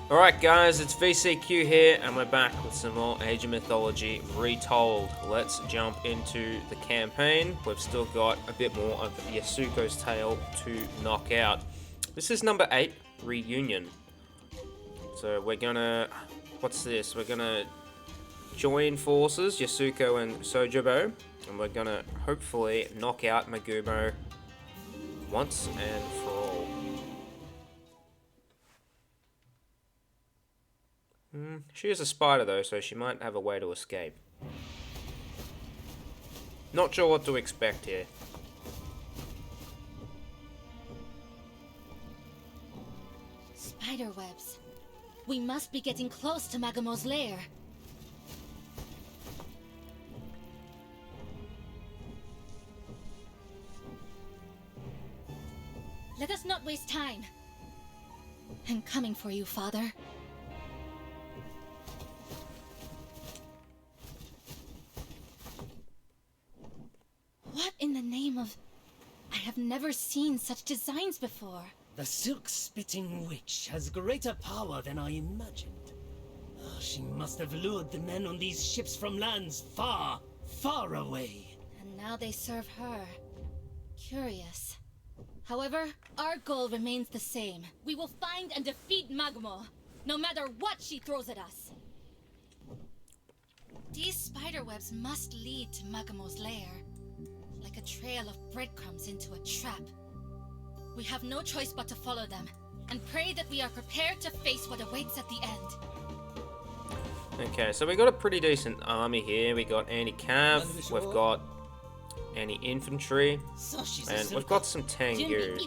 Alright guys, it's VCQ here, and we're back with some more Age of Mythology Retold. Let's jump into the campaign. We've still got a bit more of Yasuko's tale to knock out. This is number 8, Reunion. So we're gonna... what's this? We're gonna join forces, Yasuko and Sojobo, and we're gonna hopefully knock out Magumo once and for all. She is a spider though, so she might have a way to escape. Not sure what to expect here. Spider webs. We must be getting close to Magumo's lair. Let us not waste time. I'm coming for you, father. What in the name of... I have never seen such designs before. The silk-spitting witch has greater power than I imagined. She must have lured the men on these ships from lands far, far away. And now they serve her. Curious. However, our goal remains the same. We will find and defeat Magumo, no matter what she throws at us. These spiderwebs must lead to Magumo's lair. Like a trail of breadcrumbs into a trap. We have no choice but to follow them, and pray that we are prepared to face what awaits at the end. Okay, so we got a pretty decent army here. We got anti-cav, we've got anti-infantry, and we've got some Tengu.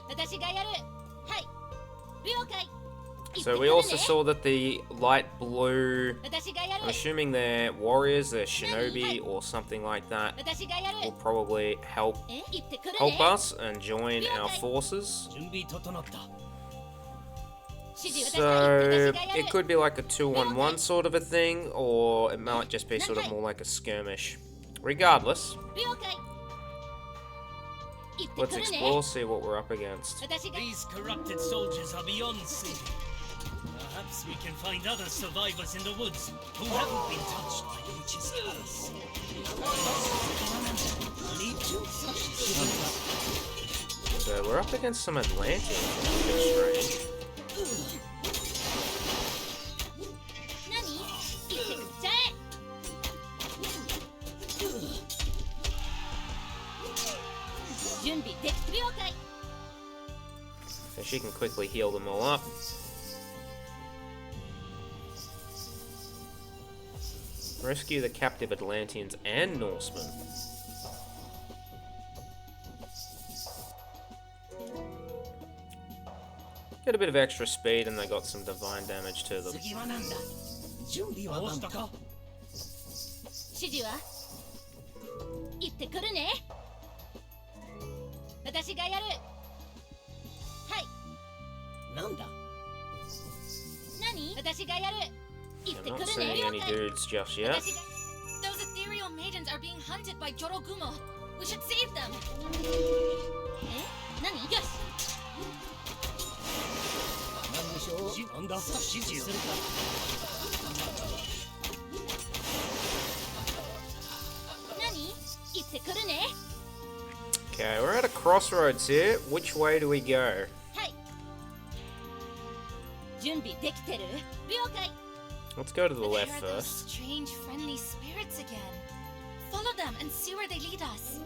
So we also saw that the light blue, I'm assuming they're warriors, they're shinobi or something like that, will probably help us and join our forces. So it could be like a 2-on-1 sort of a thing, or it might just be sort of more like a skirmish. Regardless, let's explore, see what we're up against. These corrupted soldiers are beyond saving. Perhaps we can find other survivors in the woods who haven't been touched by the witch's curse. So we're up against some Atlanteans, which is strange. So she can quickly heal them all up. Rescue the captive Atlanteans and Norsemen. Get a bit of extra speed, and they got some divine damage to them. I'm not seeing any dudes just yet. Those ethereal maidens are being hunted by Jorogumo. We should save them. Nani? Yes. Okay, we're at a crossroads here. Which way do we go? Let's go to the left first. Strange, friendly spirits again. Follow them and see where they lead us.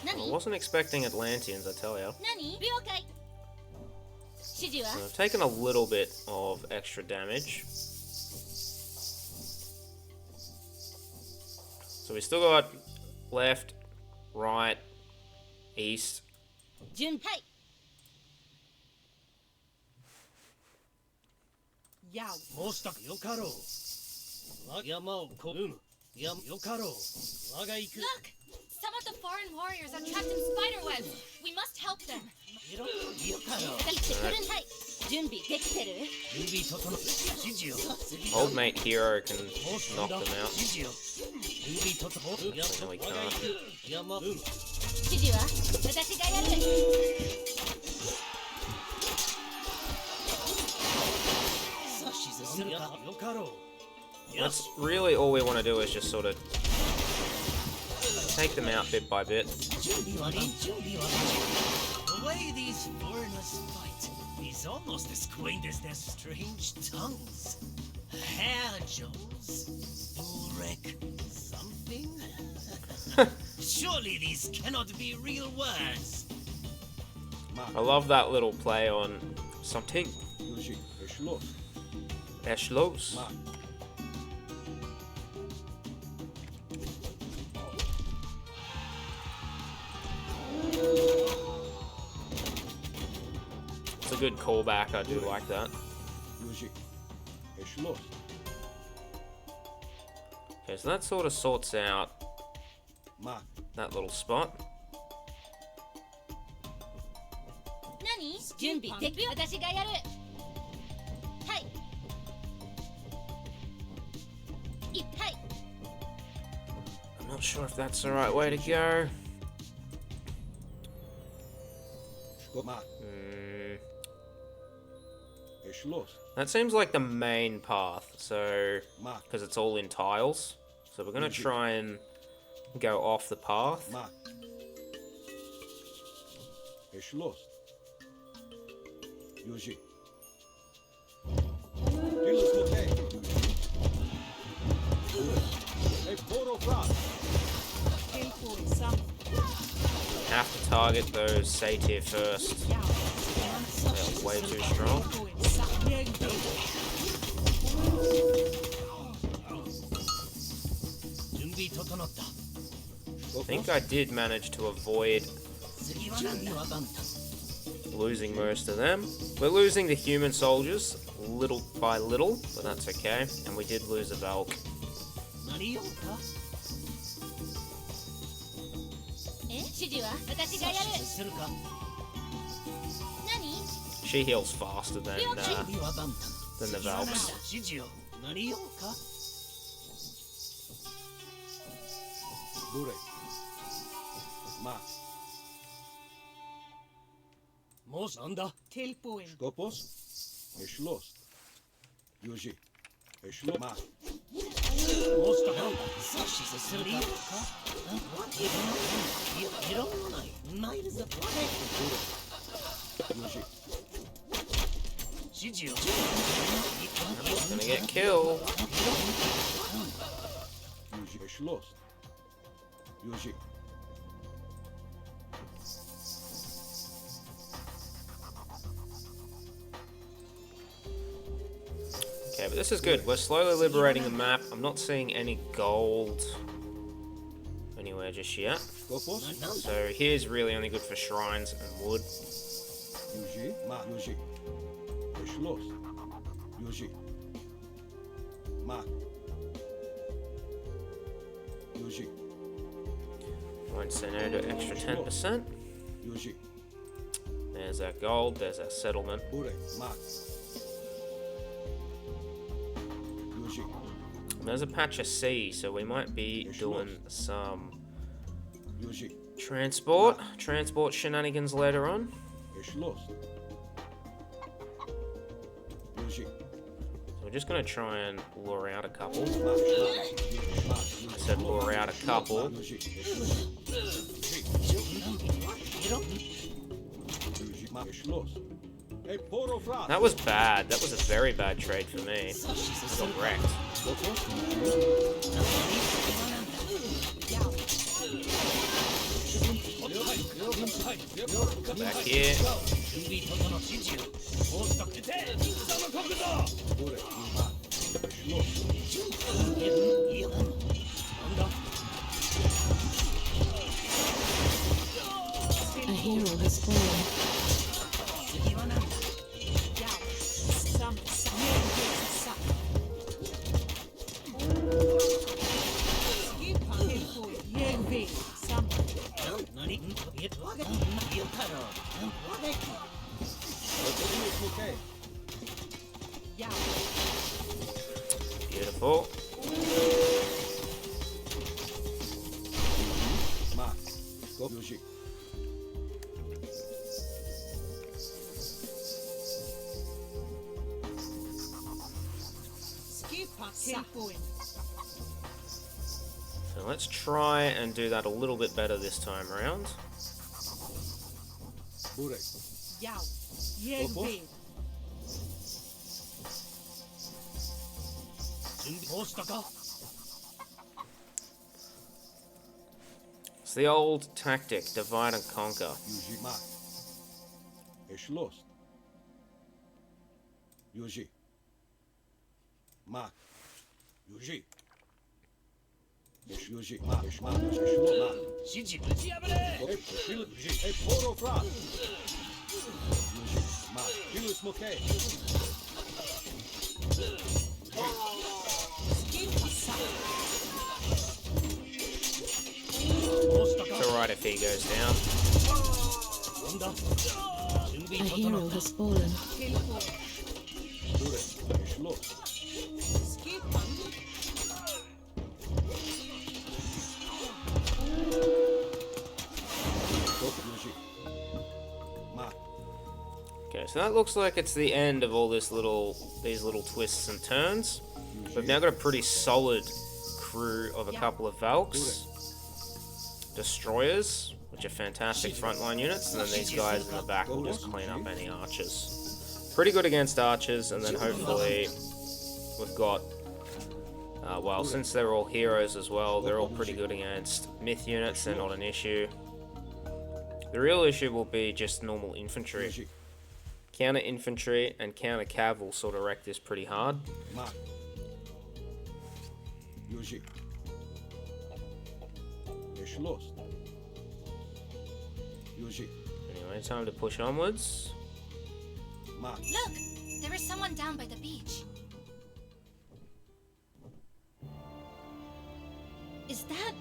I wasn't expecting Atlanteans, I tell ya. So I've taken a little bit of extra damage. So we still got left, right, east. Look! Some of the foreign warriors are trapped in spiderwebs. We must help them. Old mate hero can knock them out. No, we can't. That's really all we want to do is just sort of take them out bit by bit. The way these foreigners fight is almost as quaint as their strange tongues. Herjos, Burek, something? Surely these cannot be real words. I love that little play on something. Eshlos. It's a good callback, I do like that. Okay, so that sort of sorts out that little spot. I'm not sure if that's the right way to go. That seems like the main path, so because it's all in tiles. So we're gonna try and go off the path. Have to target those Satyr first. They're way too strong. I think I did manage to avoid losing most of them. We're losing the human soldiers little by little, but that's okay. And we did lose a Valk. She heals faster than the Valks. He's gonna get killed. Okay, but this is good. We're slowly liberating the map. I'm not seeing any gold anywhere just yet. So here's really only good for shrines and wood. Won't say no to extra 10%. There's our gold, there's our settlement. And there's a patch of sea, so we might be doing some transport shenanigans later on. So we're just going to try and lure out a couple. I said lure out a couple. That was bad. That was a very bad trade for me. I got wrecked. Back here. A hero has fallen. Beautiful. So let's try and do that a little bit better this time around. It's the old tactic, divide and conquer. It's alright if he goes down. A hero has fallen. Okay, so that looks like it's the end of all these little twists and turns. We've now got a pretty solid crew of a couple of Valks, destroyers, which are fantastic frontline units, and then these guys in the back will just clean up any archers. Pretty good against archers, and then hopefully we've got, well, since they're all heroes as well, they're all pretty good against myth units, they're not an issue. The real issue will be just normal infantry. Counter infantry and counter cav will sort of wreck this pretty hard. Anyway, time to push onwards. Look! There is someone down by the beach. Is that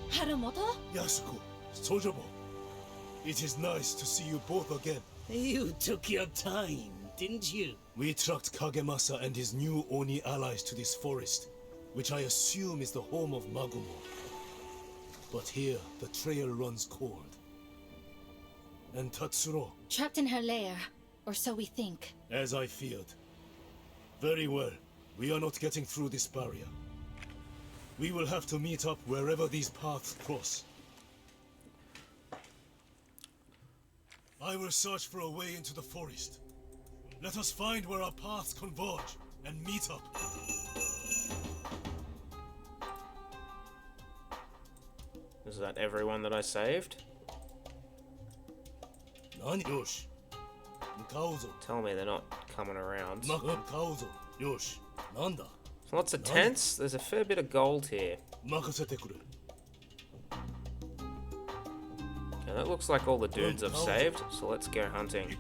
Harumoto? Yasuko, Sojobo, it is nice to see you both again. You took your time, didn't you? We tracked Kagemasa and his new Oni allies to this forest, which I assume is the home of Magumo. But here, the trail runs cold. And Tatsuro? Trapped in her lair, or so we think. As I feared. Very well, we are not getting through this barrier. We will have to meet up wherever these paths cross. I will search for a way into the forest. Let us find where our paths converge and meet up. Is that everyone that I saved? Nani? Yosh. Nkauzo. Tell me they're not coming around. Nkauzo. Yosh. Nanda. Lots of tents. There's a fair bit of gold here. Makasete kure. Okay, that looks like all the dudes I've saved, so let's go hunting.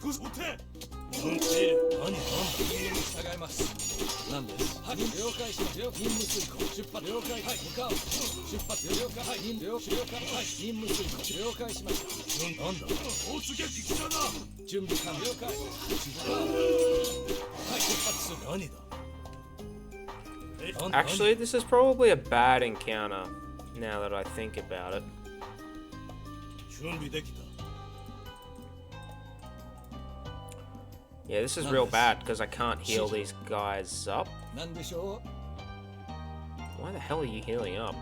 Actually, this is probably a bad encounter, now that I think about it. Yeah, this is real bad, because I can't heal these guys up. Why the hell are you healing up?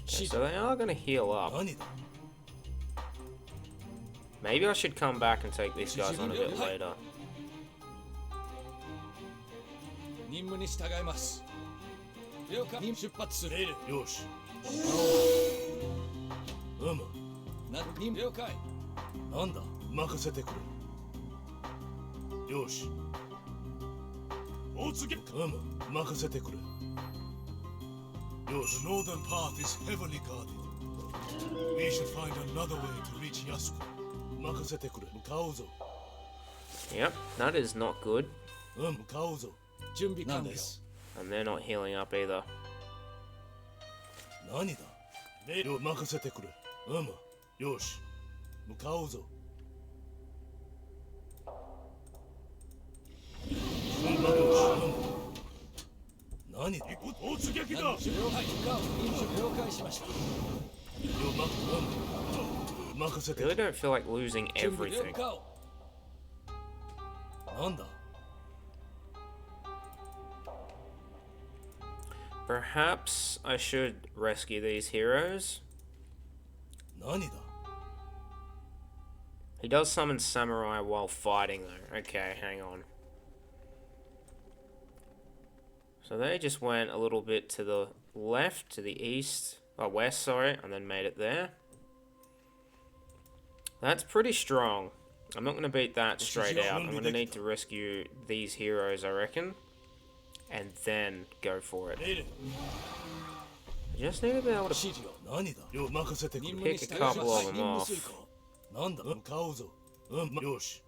Okay, so they are going to heal up. Maybe I should come back and take these guys on a bit later. The northern path is heavily guarded. We should find another way to reach Yasuko. Makasete kure. Nkauzo. Yep, that is not good. 向かおうぞ。準備完了。 And they're not healing up either. 何だ。命令を任せてくれ。よし。向かおうぞ。何だ。突撃だ。了解しました。任せて。 Really don't feel like losing 準備了 everything. 解。なんだ。 Perhaps I should rescue these heroes. 何だ。 He does summon samurai while fighting though. Okay, hang on. So they just went a little bit to the left, to the east, west, sorry, and then made it there. That's pretty strong. I'm not going to beat that straight out. I'm going to need to rescue these heroes, I reckon. And then go for it. I just need to be able to 何だ。よ任せてくれ。 pick a couple of them off. なんだ。向かおうぞ。よし。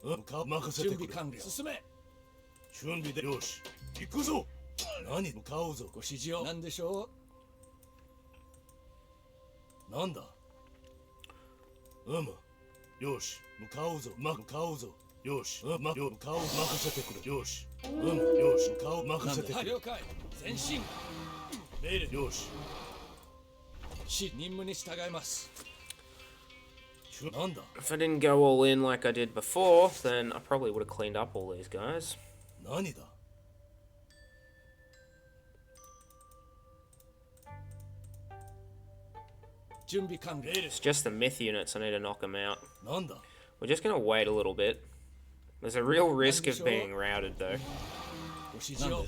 任せてくれ。準備完了。進め。準備でよし。行くぞ。何。向かおうぞ。ご指示を。何でしょなんだ。よし。向かおうぞ。向かおうぞ。よし。向かおう。任せてくれ。よし。よし。向かおう。任せてう。くれ。了解。前進。命令。よし。任務に従います。なんだ。 If I didn't go all in like I did before, then I probably would have cleaned up all these guys. 何だ。 準備完了。 It's just the myth units, I need to knock them out. なんだ。 We're just going to wait a little bit. There's a real risk of being routed though. ご指示を。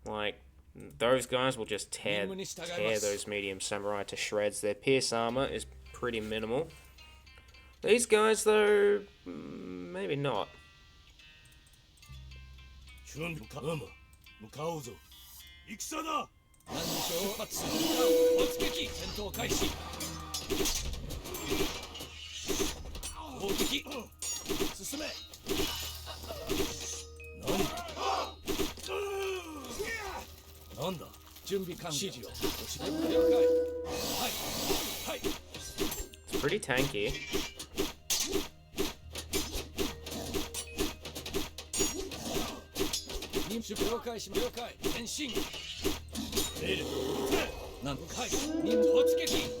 Like, those guys will just tear those medium samurai to shreds. Their pierce armor is pretty minimal. These guys though, maybe not. 準備向かおうぞ。戦だ。何でしょう。出発。突撃。戦闘開始。攻撃。進め。なんだ。準備完了。指示を。了解。はい。はい。 It's pretty tanky. 任務了解し了解。前進。なんはい。任務突撃。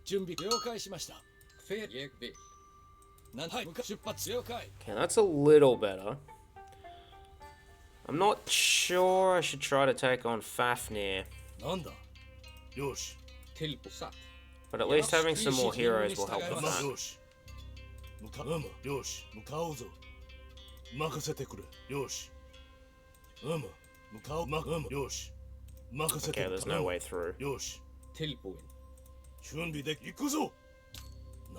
準備了解しました。フェアイエグビ。なんはい。出発了解。 Okay, that's a little better. I'm not sure I should try to take on Fafnir, なんだ。よし。 but at least having some more heroes will help with that. よし。よし。向かおうぞ。任せてくれ。よし。向かおう。よし。任せて Okay, くれ。 there's no way through. よし。準備で行くぞ。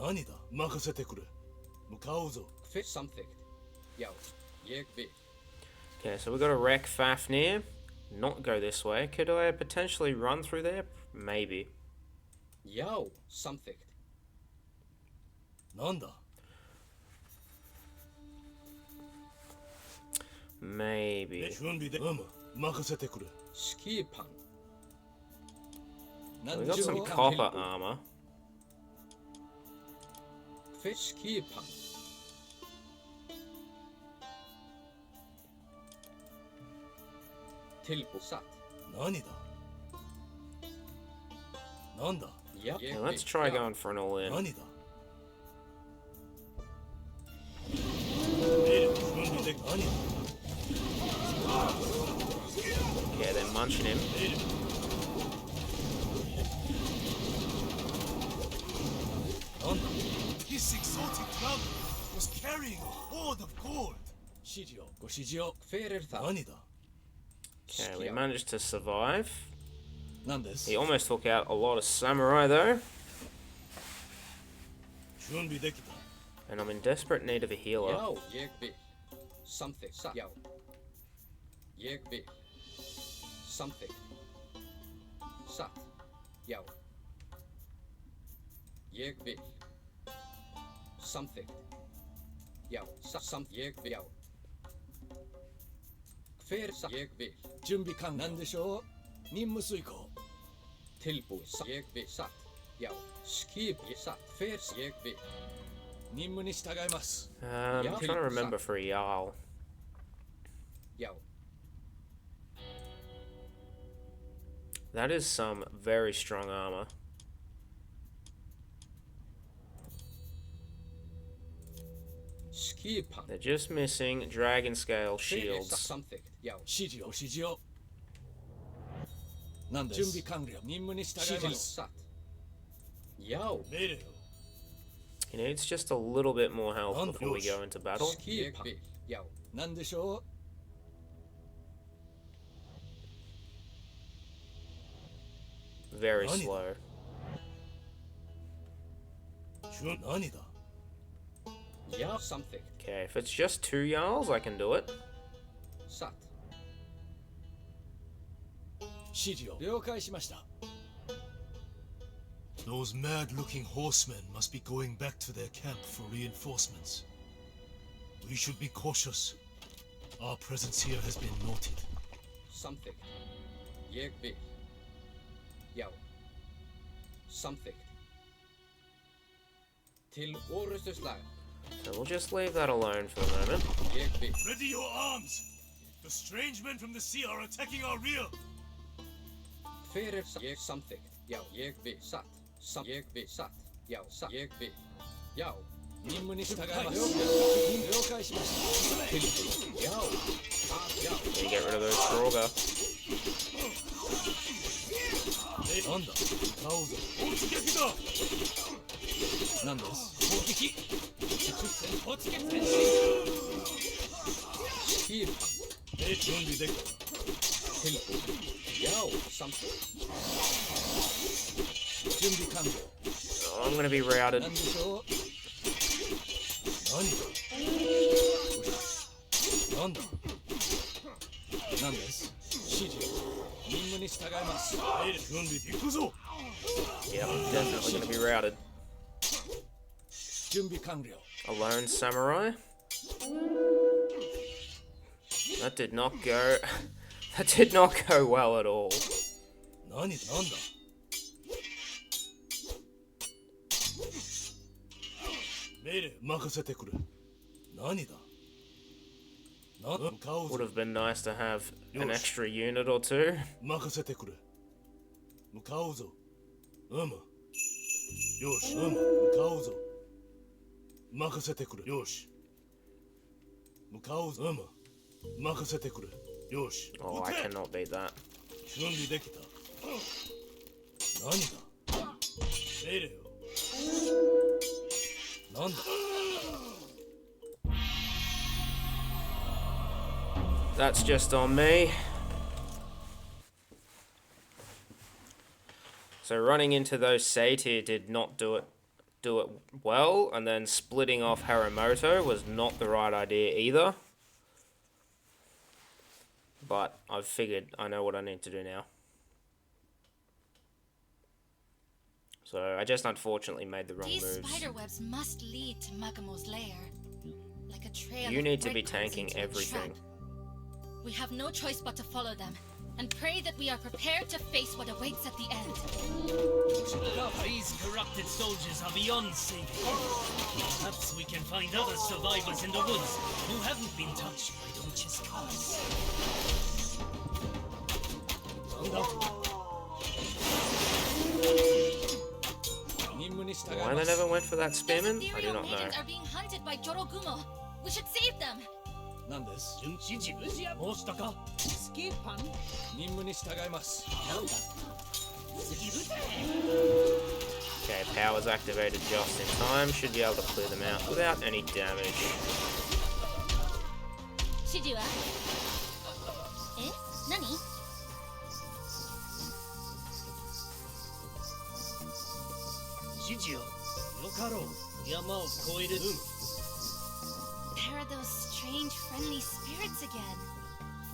何だ。任せてくれ。向かおうぞ。 Okay, so we've got to wreck Fafnir. Not go this way. Could I potentially run through there? Maybe. なんだ。 Maybe. 準備で任せてくれ。 We got some copper armor. 何だ。なんだ。 Okay, let's try going for an all-in. 何だ。準備で何だ。 Okay, they're munching him. なんだ。This exotic traveler was carrying a hoard of gold. 指示を。ご指示を。何だ。 Okay, we managed to survive. なんです。 He almost took out a lot of samurai though. 準備できた。 And I'm in desperate need of a healer. satt. Já. Ég vil. Samþykkt. Já, ég vil. Já. Hver ég vil. 準備完なんでしょう任務遂行 Tilbúið. Ég vil satt. Já. Skip ég satt. Hver ég vil. 任務に従います I'm trying to remember for a Jarl. Já. That is some very strong armor. Skipan. They're just missing dragon scale shields. Samþykkt. Já. 指示を何です準備完了任務に従いま Tilbúið す satt. Já. 命令を He needs just a little bit more health before we go into battle. Ég vil. Já. 何でしょ Very Nani? slow. う何だ Já. Samþykkt. Okay, if it's just 2 Jarls, I can do it. Satt. 指示を了解しました Those mad-looking horsemen must be going back to their camp for reinforcements. We should be cautious. Our presence here has been noted. Samþykkt. Ég vil. Já. Samþykkt. Til orustuslag. So we'll just leave that alone for the moment. Ég vil. Ready your arms! The strange men from the sea are attacking our rear! Hver ég samþykkt? Já. Ég vil. Satt. Ég vil. Satt. Já. Satt. Ég vil. Já. 任務に従います了解しました Tilbúið. Já. Já. Need to get rid of those Draugr. なんだ買おうぞ突撃だ何です攻撃突撃前進 Skipan. 準備できた Tilbúið. Já. Samþykkt. 準備完了 Oh, I'm gonna be routed. 何でしょう何だなんだ何です指示任務に従います準備行くぞ Yeah, I'm definitely gonna be routed. 準備完了 A lone samurai? That did not go... That did not go well at all. 何なんだ命令任せてくれ何だ買おう Would ぞ have been nice to have an extra unit or two. 任せてくれ向かおうぞよし向かおうぞ任せてくれよし向かおうぞ任せてくれよし Oh, I cannot beat that. 準備できた何だ命令をなんだ That's just on me. So running into those Satyr did not do it well, and then splitting off Harumoto was not the right idea either. But I've figured I know what I need to do now. So I just unfortunately made the wrong These moves. spiderwebs must lead to Magumo's lair. Like a trail You of need to be breadcrumbs tanking into a everything. trap. We have no choice but to follow them, and pray that we are prepared to face what awaits at the end. These corrupted soldiers are beyond saving. Perhaps we can find other survivors in the woods who haven't been touched by Donch's curse. なんだ任務に従い Why ま they す never went for that The spearman? I do ethereal not know. maidens are being hunted by Jorogumo. We should save them. 何です指示申したかスキーパン任務に従います Okay, powers activated just in time. Should be able to clear them out without any damage. 指示は何 指示よよかろう山を越える There are those strange friendly spirits again.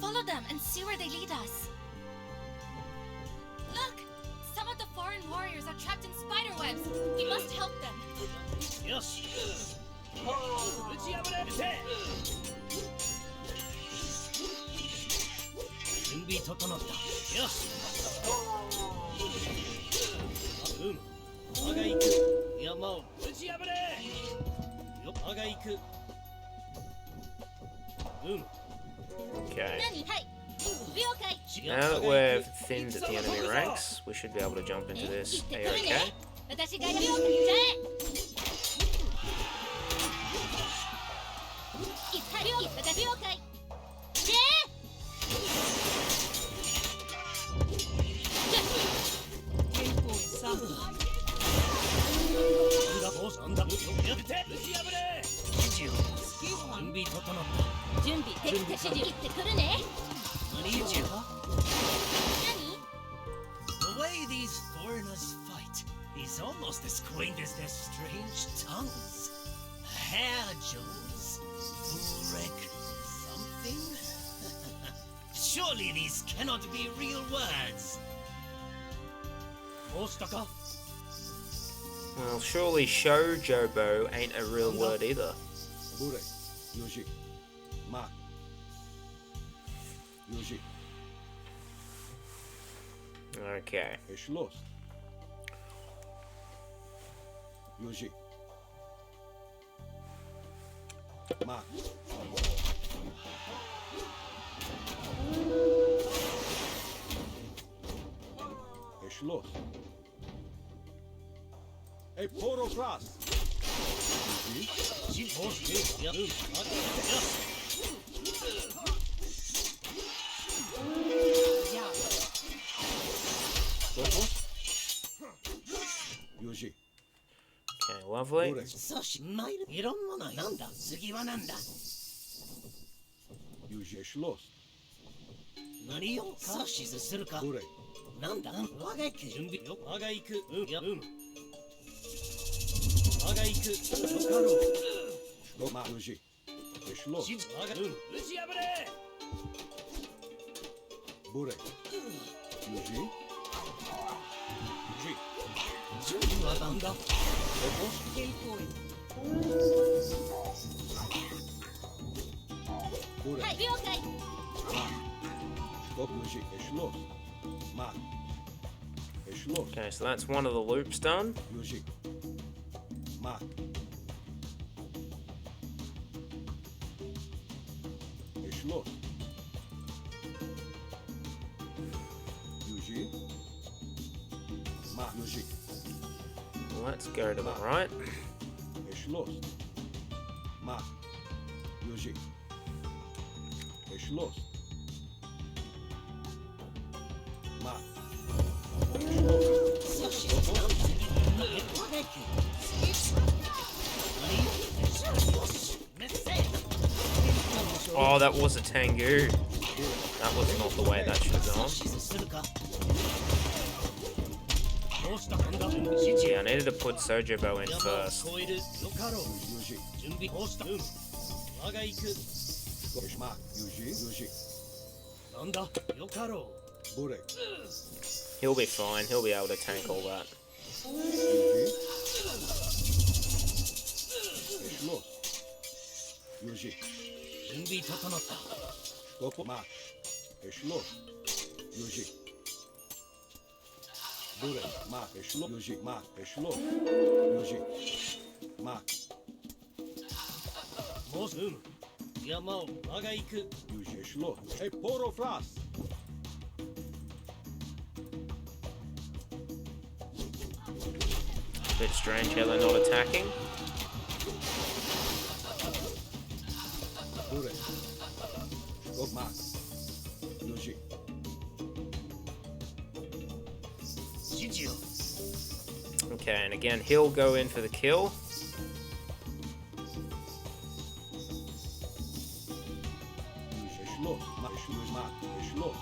Follow them and see where they lead us. Look! webs. We must help them. よし打ち破れて準備整ったよし我が行く山を打ち破れよ我が行くOkay. 何はい了解 Now that we've thinned the enemy ranks, we should be able to jump into this 行ってくるね A-OK. 私がやるよじゃあ行ったよ私了解じゃなんだやって打ち破れ準備整った準備できて指示行ってくるね何言う何 The way these foreigners fight is almost as quaint as their strange tongues. Hairjons, Burek, something? Surely these cannot be real words. Ostaka? Well, surely Sojobo ain't a real word either. Bure, Yoshi, Ma. Yoshi, Okay. es lost. Yoshi. Ma. Es lost. A poro class. Yoshi. Okay, lovely. Bure, そしまいるいろんものなんだ次はなんだ Yoshi, es lost. 何を指図するか Bure, なんだ我が行く準備よ我が行く我が行くよかろう Ma. Yoshi, es lost. 指示我が打ち破れ Bure. Yoshi. Yoshi. 準備はなんだ Bure. はい了解 Stop, Yoshi, es lost. Ma. Es lost. Okay, so that's one of the loops done. Yoshi. Ma. Es lost. Yoshi. Ma. Yoshi. Let's go to the right. Es lost. Ma. Yoshi. Es lost. Ma. そし次我が行く Oh, that was a Tengu. That was not the way that should have gone. 指図するかどうしたんだ Yeah, I needed to put Sojobo in 山を first. 越えるよかろう Yoshi. 準備どうした我が行く Es ma. Yoshi. Yoshi. なんだよかろ Bure. He'll be fine. He'll be able to tank all that. Yoshi. Es lost. Yoshi. う準備整った Stop. Ma. Es lost. Yoshi. Bure. Ma. Es lost. Yoshi. Ma. Es lost. Yoshi. Ma. もう山を我が行く Yoshi. Es lost. A poro flask. Bit strange how they're not attacking. Bure. Stop. Ma. Yoshi. 指示を Okay, and again, he'll go in for the kill. Yoshi. Es lost. Ma. Es lost.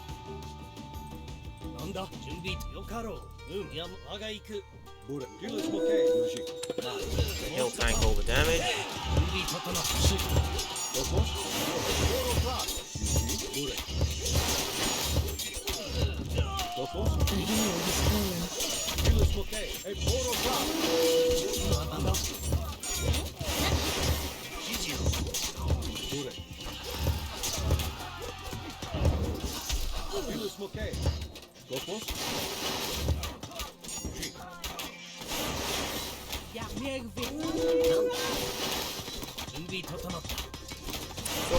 なんだ準備よかろう山我が行く Bure. Relic blockade. Yoshi. Ma. He'll tank all the damage. 準備整ったし Stop. Poro flask. Yoshi. Bure. Stop. A hero has fallen. Relic blockade. A poro flask. Took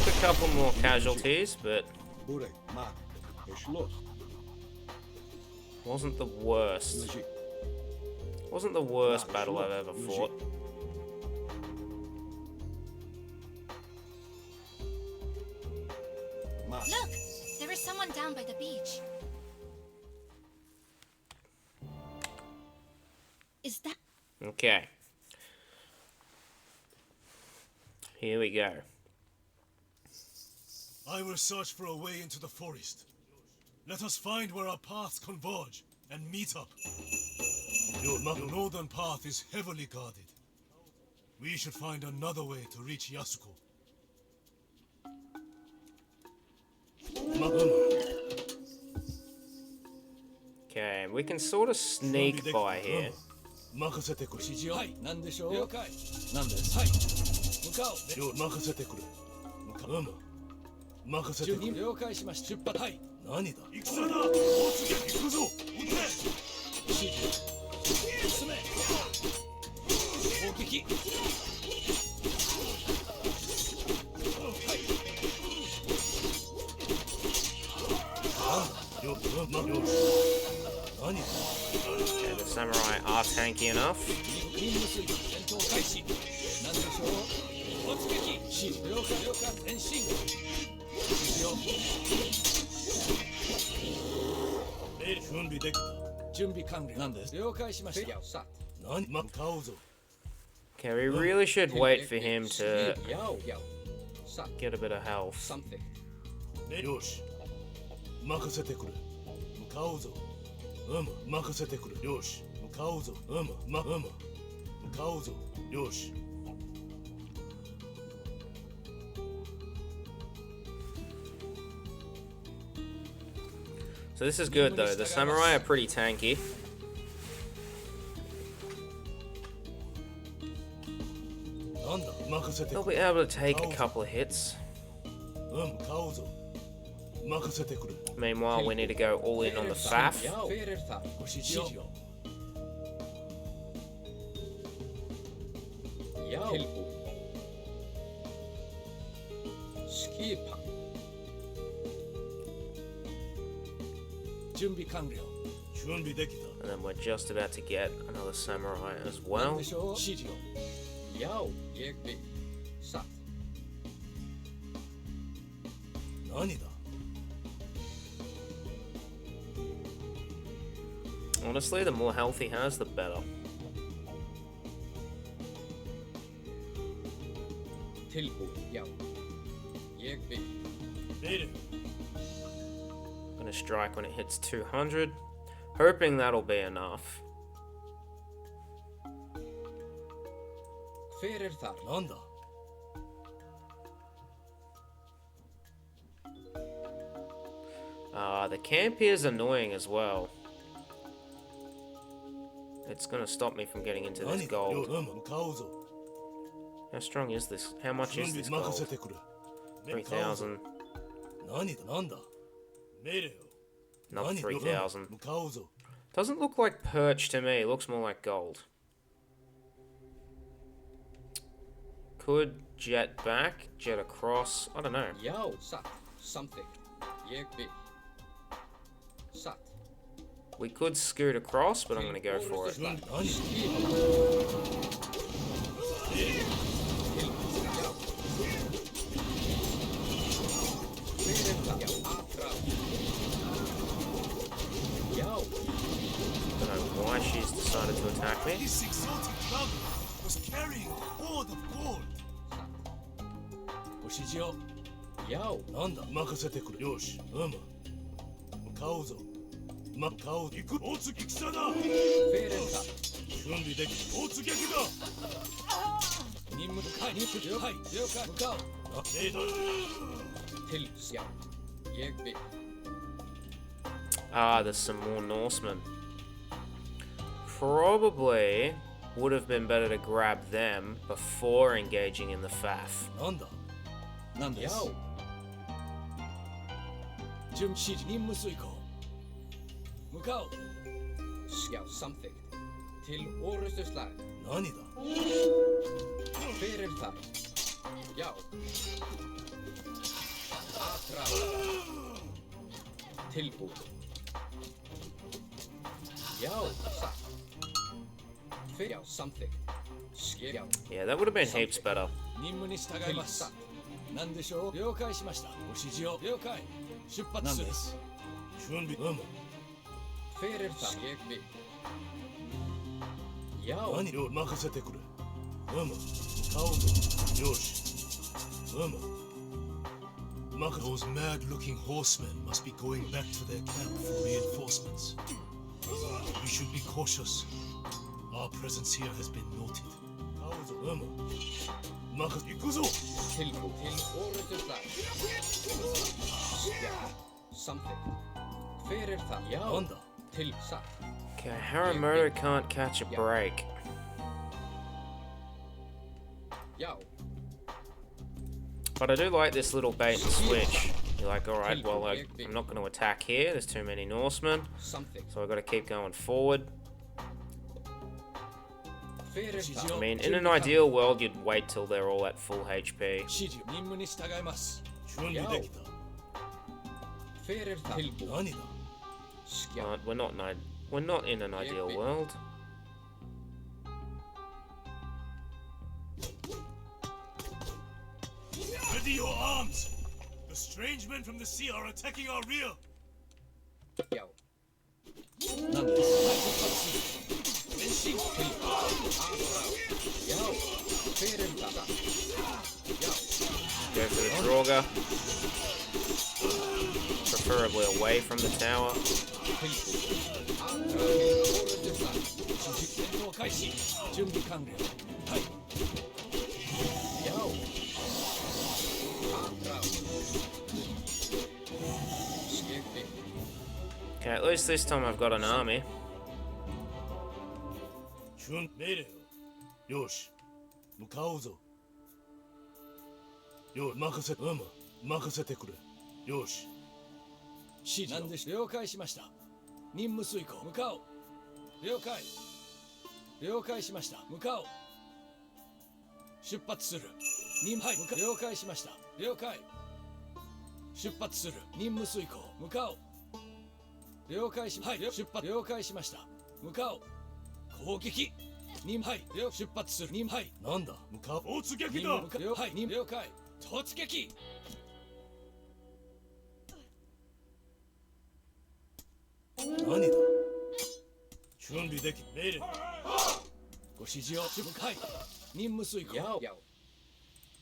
a couple more casualties, but wasn't the worst. Wasn't the worst battle I've ever fought. Look! There is someone down by the beach. Is that... Okay. Here we go. I will search for a way into the forest. Let us find where our paths converge and meet up. The northern path is heavily guarded. We should find another way to reach Yasuko. Okay, we can sort of sneak by here. Okay, the samurai are tanky enough. Okay, we really should wait for him to get a bit of health. Something. よし任せてくれ向かうぞ任せてくれよし向かうぞ向かうぞよし So this is good though, the samurai are pretty tanky. They'll be able to take a couple of hits. Meanwhile, we need to go all in on the Faf. And then we're just about to get another samurai as well. Honestly, the more health he has, the better. Gonna strike when it hits 200, hoping that'll be enough. The camp here is annoying as well. It's gonna stop me from getting into this gold. How strong is this? How much is this gold? 3,000. Not 3,000. Doesn't look like perch to me, it looks more like gold. Could jet back, jet across, I don't know. Something. We could scoot across, but I'm gonna go for it. Don't know why she's decided to attack me. This exotic dragon was carrying a hoard of gold. なんだ任せてくれよし向かうぞ向かう行く大津戦だ準備でき大津撃だ任務はい了解向かうレーダー Ah, there's some more Norsemen. Probably would have been better to grab them before engaging in the Faf. なんです準備指示任務遂行向かおう Já, samþykkt. Til orustu slag. 何だ Hver er það? Já. Aðra. Tilbúið. Já, satt. Hver, já, samþykkt. Já. Yeah, that would have been heaps better. 任務に従います何でしょう了解しましたご指示を了解出発する準備うむ Hver er það? Ég vil. Já. 何を任せてくれうむ向かおうぞよしうむThose mad-looking horsemen must be going back to their camp for reinforcements. We should be cautious. Our presence here has been noted. 向かおうぞうむ行くぞ Tilbúið. Til orustu slag. Já, samþykkt. Hver er það? Já. なんだ Til satt. Okay, Harumoto can't catch a break. Já. But I do like this little bait and switch. You're like, alright, well, I'm not going to attack here. There's too many Norsemen. Samþykkt. So I've got to keep going forward. Hver er það? I mean, in an ideal world, you'd wait till they're all at full HP. 指示任務に従います準備できた Hver er það? Tilbúið. 何だ Já. But we're not in an ideal world. Ready your arms! The strange men from the sea are attacking our rear! Já. 何です前進 Já. Hver er það? Já. Go for the Draugr. Preferably away from the tower. 戦闘開始準備完了はい Já. Aðra. Ég vil. Okay, at least this time I've got an army. 準命令よよし向かおうぞよ任せ任せてくれよし指示何でし了解しました任務遂行向かおう了解了解しました向かおう出発する任務はい了解しました了解出発する任務遂行向かおう了解しはい出発了解しました向かおう攻撃任務はい出発する任務はいなんだ向かおう突撃任だ務了解任務了解突撃何だ準備でき命令ご指示を出はい任務遂行 Já. Já.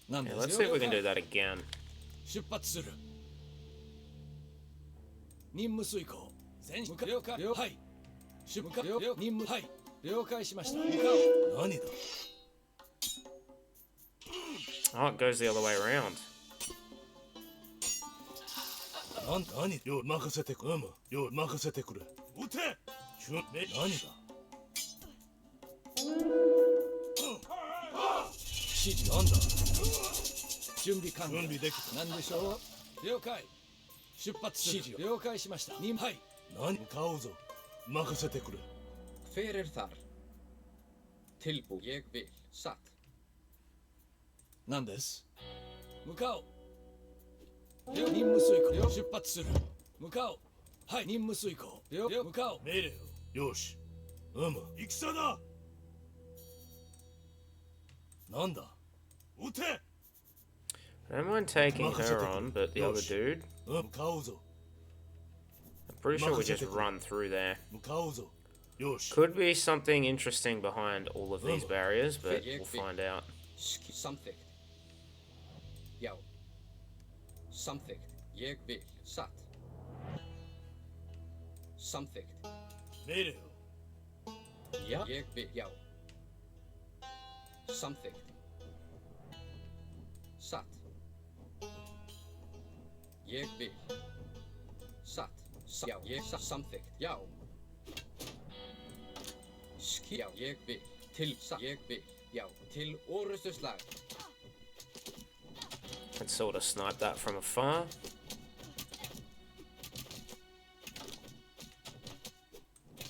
何 Yeah, です let's see if we can do 了 that again. 出発する任務遂行全向か了解了はい出向か了任務はい了解しました向か何だ Oh, it goes the other way around. 何よ任せてくれよ任せてくれ撃て何だ指示なんだ準備完了準備できた何でしょう了解出発する指示了解しました任務はい何向かおうぞ任せてくれ Hver er þar? Tilbúið. Ég vil. Satt. 何です向かおう任務遂行出発する向かおうはい任務遂行向かおう命令よよし戦だなんだ撃て I don't mind taking her on, but the other dude, 向かおうぞ I'm pretty sure we just run through there. 向かおうぞよし Could be something interesting behind all of these barriers, but we'll find out. Samþykkt. Já. Samþykkt. Ég vil. Satt. Samþykkt. 命令 Já. Ég vil. Já. Samþykkt. Satt. Ég vil. Satt. Já. Ég samþykkt. Já. Já. Ég vil. Til. Satt. Ég vil. Já. Til orustu slag. Can sort of snipe that from afar.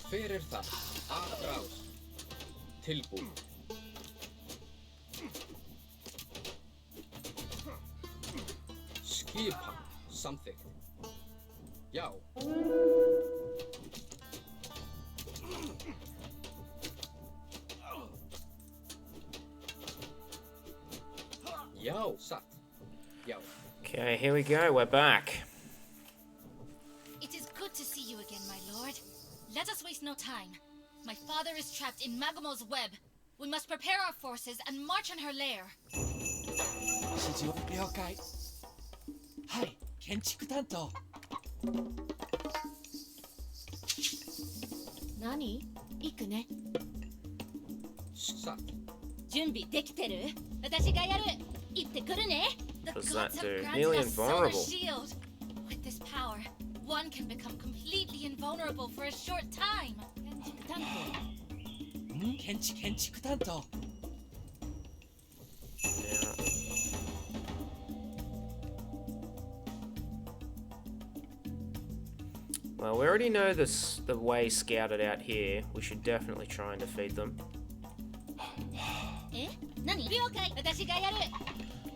Fyrir það. Aðrás. Tilbúin. Skipan. Samþykkt. Já. Já, satt. Já. Okay, here we go. We're back. It is good to see you again, my lord. Let us waste no time. My father is trapped in Magumo's web. We must prepare our forces and march on her lair. 指示を了解。はい、建築担当。何？行くね。サッ。準備できてる？私がやる。行ってくるね。The What does gods that do? have Nearly granted us solar invulnerable. shield. With this power, one can become completely invulnerable for a short time. 建築担当。建築担当。Yeah. Well, we already know this, the way scouted out here. We should definitely try and defeat them. え？何？了解。私がやる。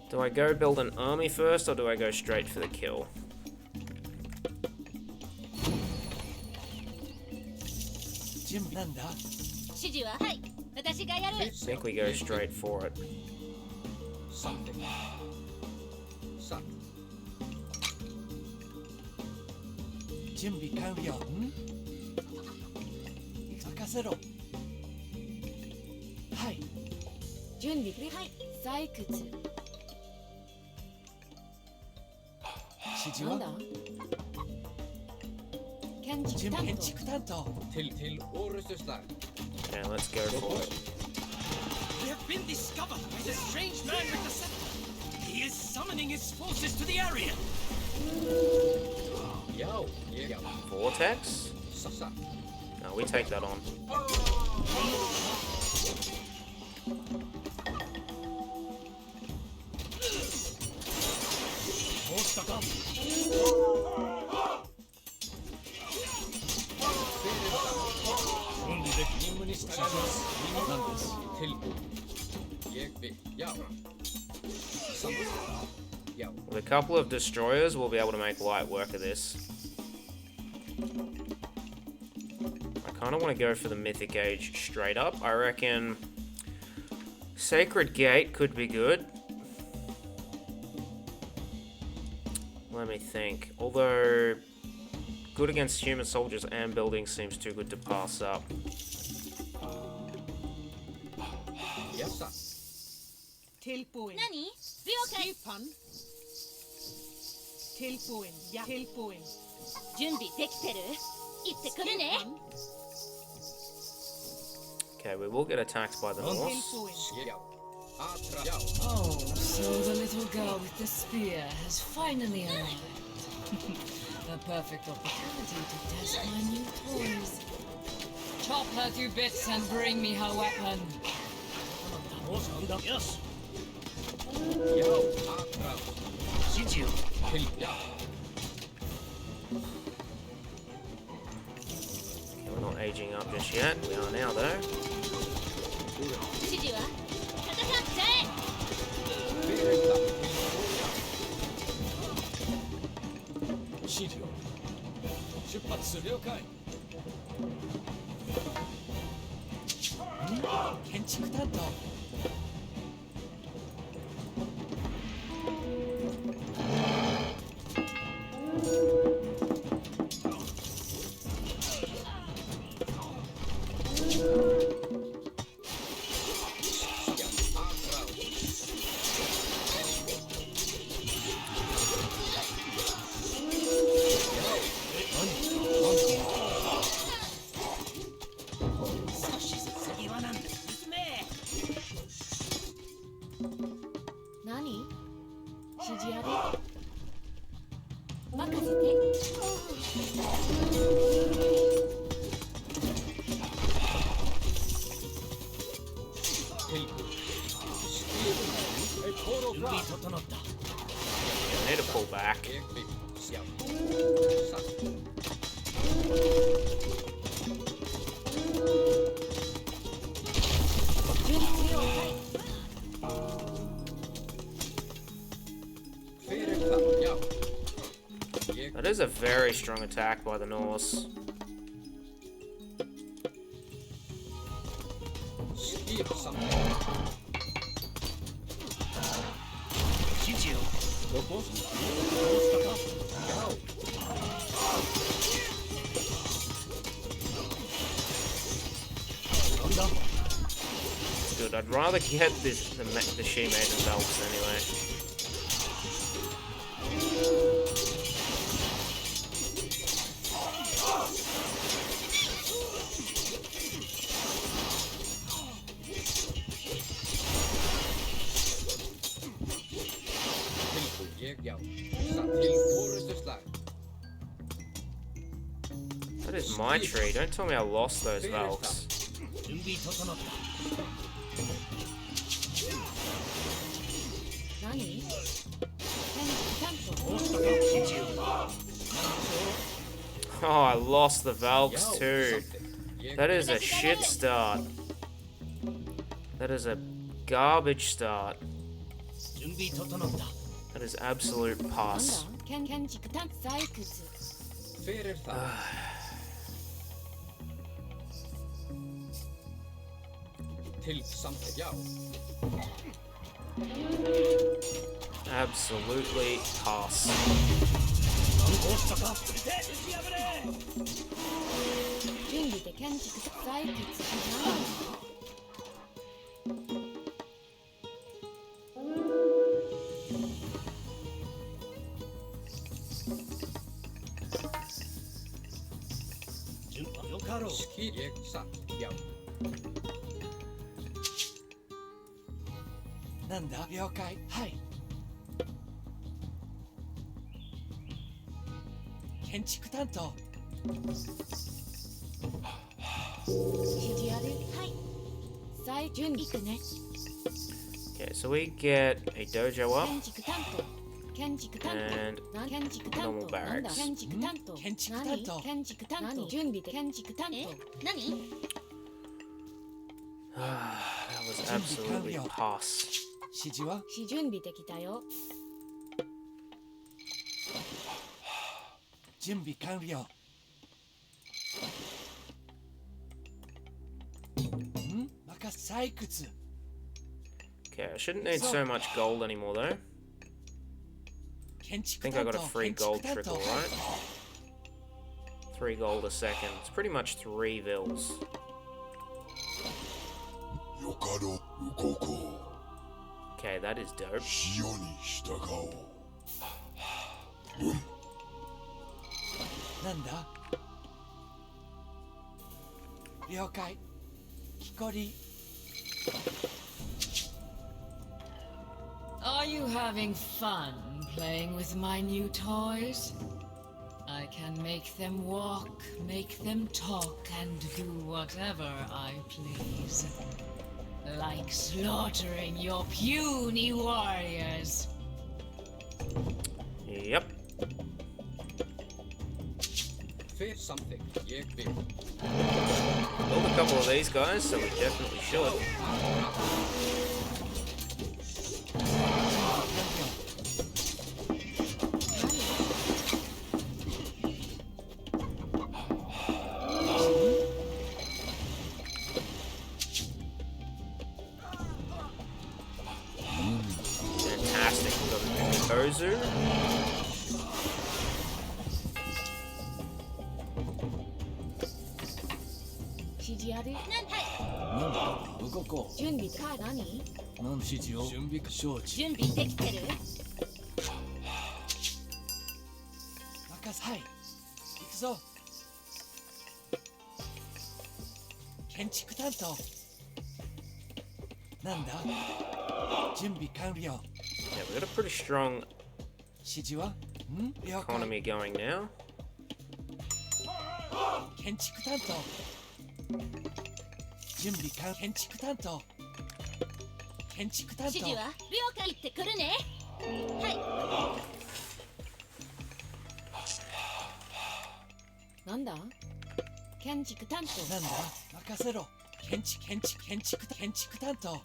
Do I go build an army first, or do I go straight for the kill? 準備なんだ。指示ははい。私がやる。 I think we go straight for it. Samþykkt. Satt. 準備完了。任せろ。はい。準備はい。採掘。指示はなんだ？建築担建当。築担当。Til orustuslag. Okay, let's go for it. We have been discovered by the strange man with the scepter. He is summoning his forces to the area. Já. Já. Vortex? Satt. No, we take that on. Tilbúin. Ég vil. Já. Samþykkt. Já. With a couple of destroyers, we'll be able to make light work of this. I kind of want to go for the Mythic Age straight up. I reckon Sacred Gate could be good. Let me think. Although good against human soldiers and buildings seems too good to pass up. Já, satt. Tilbúin. 何？了解。 Skipan. Tilbúin. Ja. Tilbúin. 準備できてる？行ってくるね。 Skipan. Okay, we will get attacked by the Norse. Tilbúin. Já. Aðra. Já. Oh, so the little girl with the spear has finally arrived. A perfect opportunity to test my new toys. Chop her to bits and bring me her weapon. Yes. Já. Aðra. Til. Já. Okay, we're not aging up just yet. We are now, though. 指示は？戦っちゃえ。 Fyrir það. 資料。出発する。了解。建築担当。何？指示ある？任せて。 準備整った。 I need to pull back. Ég vil. Já. Satt. a very strong attack by the Norse. Steal something. It's good. I'd rather get the she-maiden belts anyway. That is my tree. Don't tell me I lost those Valks. Oh, I lost the Valks too. That is a shit start. That is a garbage start. That is absolute pus. Absolutely pus. Nanda, 了解。はい。建築担当。Okay, so we get a dojo up and normal barracks. That was absolutely pus. 指示は準備できたよ。準備完了。ん？採掘。Okay, I shouldn't need so much gold anymore though. I think I got a free gold trickle, right? 3 gold a second. It's pretty much 3 vils. Okay, that is dope. なんだ？了解。木こり。Are you having fun playing with my new toys? I can make them walk, make them talk, and do whatever I please. Like slaughtering your puny warriors. Yep. Fear something. Build a couple of these guys, so we definitely should. Fantastic. We've got the Ozu. Yeah, we got a pretty strong economy going now. 建築担当。準備完。建築担当。建築担当。指示は了解ってくるね。はい。なんだ？建築担当。なんだ？任せろ。建築担当。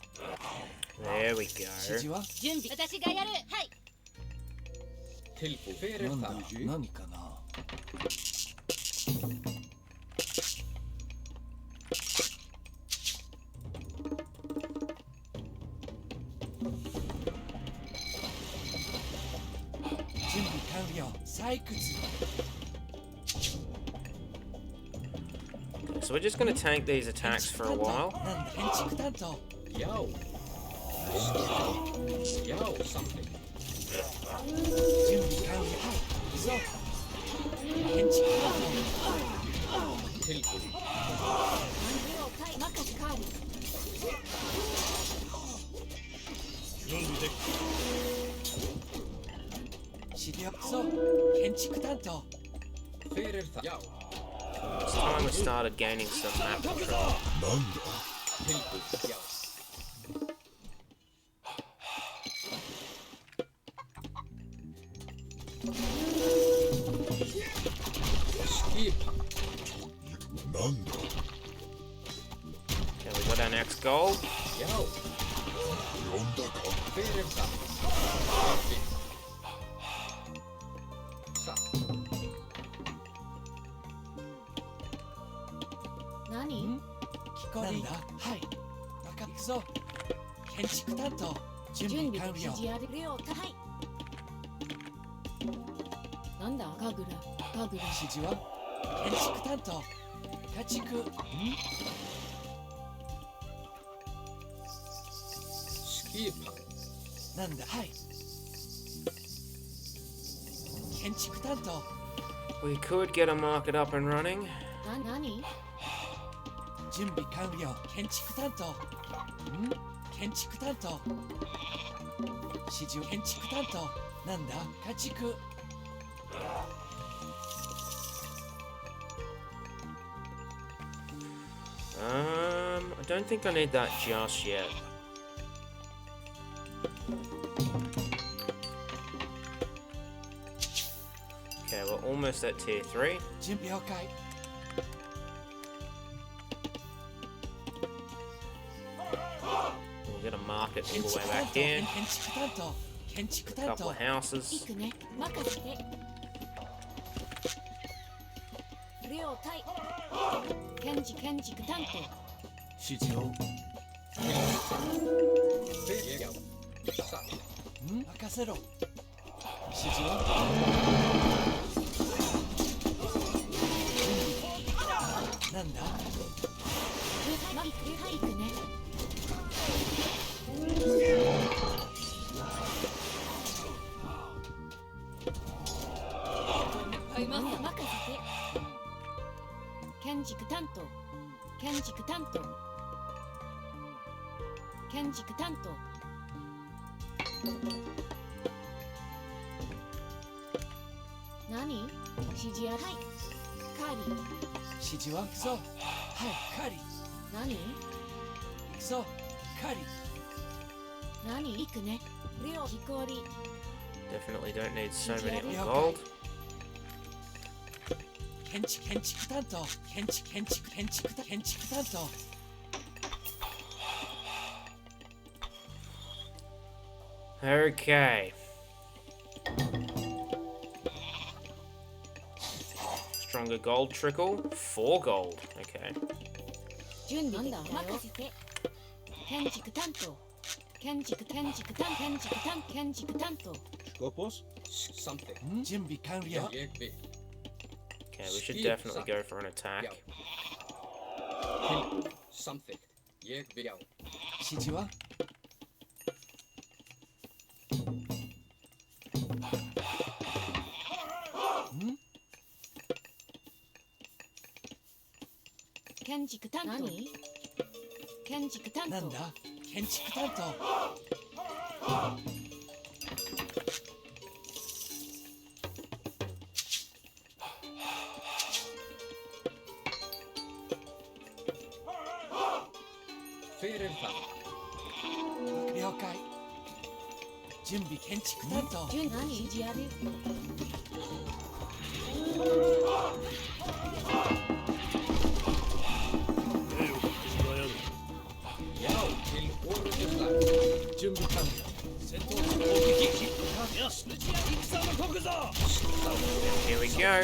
There we go. 指示は？準備。私がやる。はい。なんだ？何かな？ So we're just going to tank these attacks for a while. Yo. Yo, something. Yo. It's time we started gaining some map control. Yo. Okay, we got our next goal. Yo. Nani? なんだはい分かったぞ建築担当準備完了はいなんだガグラ指示は建築担当家畜スキーパーなんだはい建築担当 We could get a market up and running. 何準備完了建築担当建築担当指示建築担当なんだ家畜I don't think I need that just yet. Okay, we're almost at tier 3. 準備 OK We're gonna market all the way back here. 建築担当建築 A 担 couple 当 of houses. 行くね任せて了解建築担当指示をさ任せろ指示はなんだ行くね任せて建築担当建築担当建築担当何指示やはいカーリー指示は行くぞはいカリ何行くぞカリ何行くねレオ飛行り Definitely don't need so many on gold. 建築担当建築担当 Okay. Stronger gold trickle. 4 gold. Okay. 準備任せて建築担当建築担当 Skopos something 準備完了 Jegvi Okay, we should definitely go for an attack. something Jegvi 指示は建築担当何建築担当なんだ建築担当了解準備建築担当準何指示やる準備完了戦闘攻撃よし戦の国ぞ Here we go.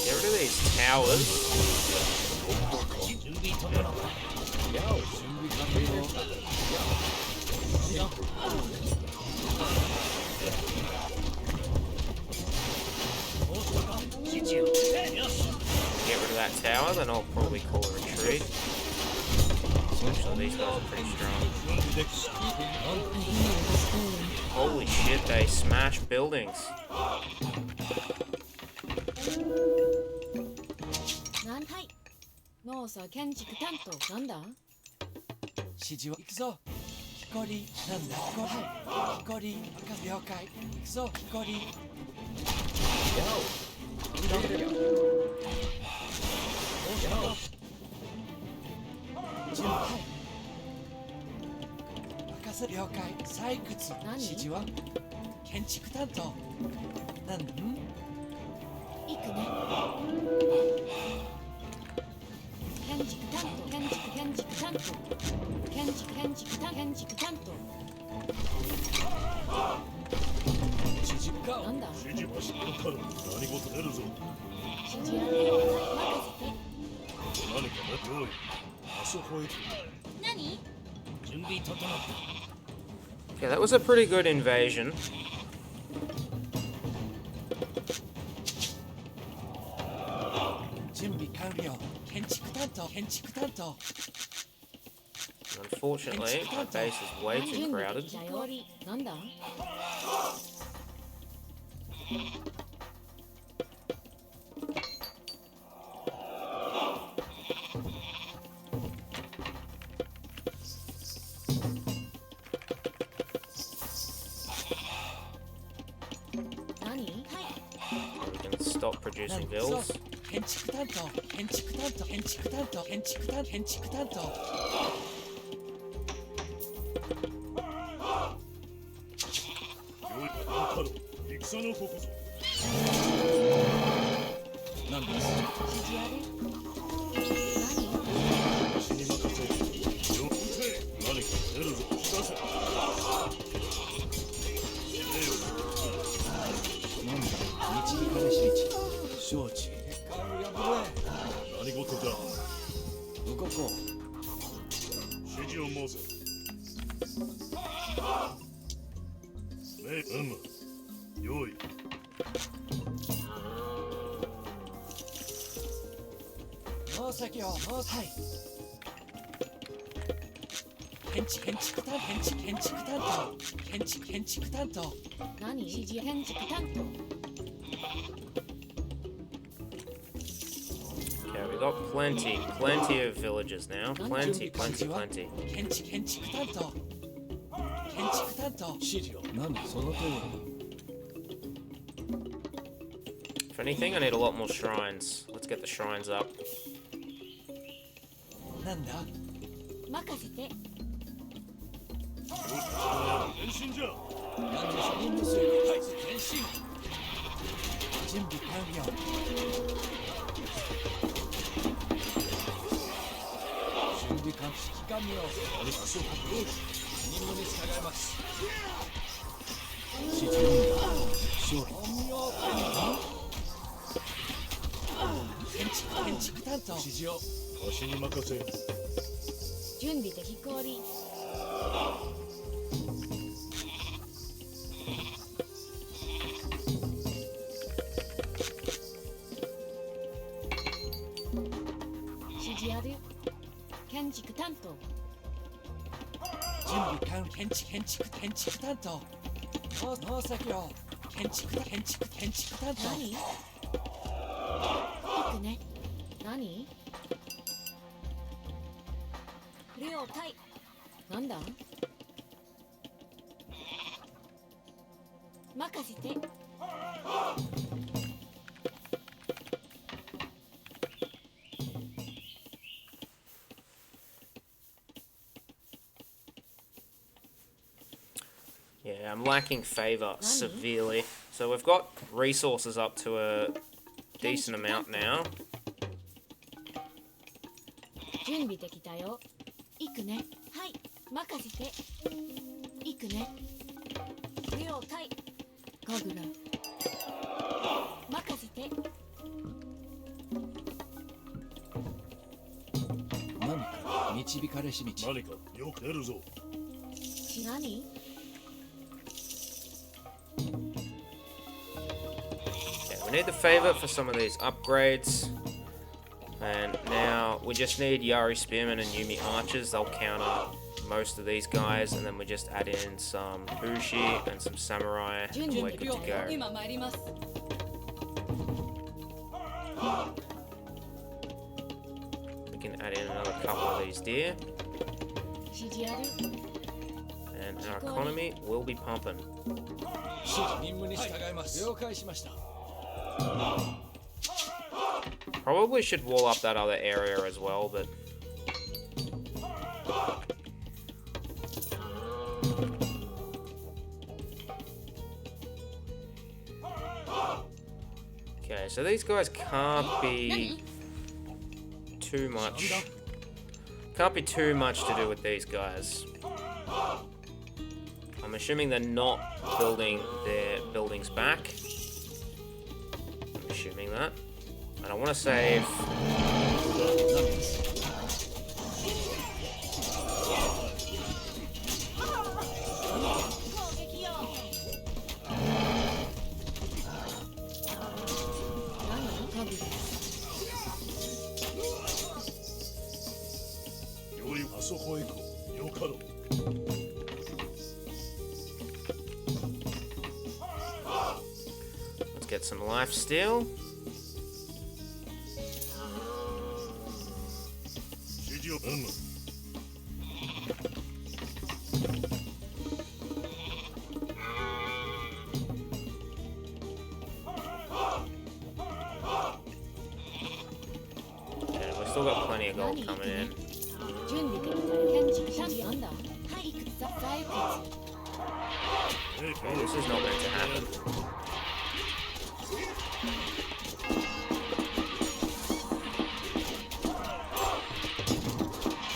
Get rid of these towers. Get rid of that tower, then I'll probably call a retreat. So these guys are pretty strong. Holy shit, they smash buildings. Yeah, that was a pretty good invasion. Unfortunately, my base is way too crowded. We can stop producing bills. Okay, we got plenty of villagers now. Plenty. If anything, I need a lot more shrines. Let's get the shrines up. 準備完建築担当農作業建築担当何？行くね。何？両対。なんだ？任せて。Yeah, I'm lacking favor severely. So we've got resources up to a decent amount now. 準備できたよ。行くね。はい。任せて。行くね。両対。神楽。任せて。何か導かれし道何かよく出るぞ。何？ Yeah, we need the favor for some of these upgrades. And now we just need Yari Spearmen and Yumi Archers. They'll counter most of these guys. And then we just add in some Bushi and some Samurai. And we're good to go. 今参ります。We can add in another couple of these deer. 指示ある？ And our economy will be pumping. 任務に従います。了解しました。 Probably should wall up that other area as well, but... Okay, so these guys can't be too much... Can't be too much to do with these guys. I'm assuming they're not building their buildings back. I'm assuming that. And I want to save... Let's get some life steal. And we've still got plenty of gold coming in. 準備できたよ。建築なんだ？はい、採掘。 Oh, this is not meant to happen.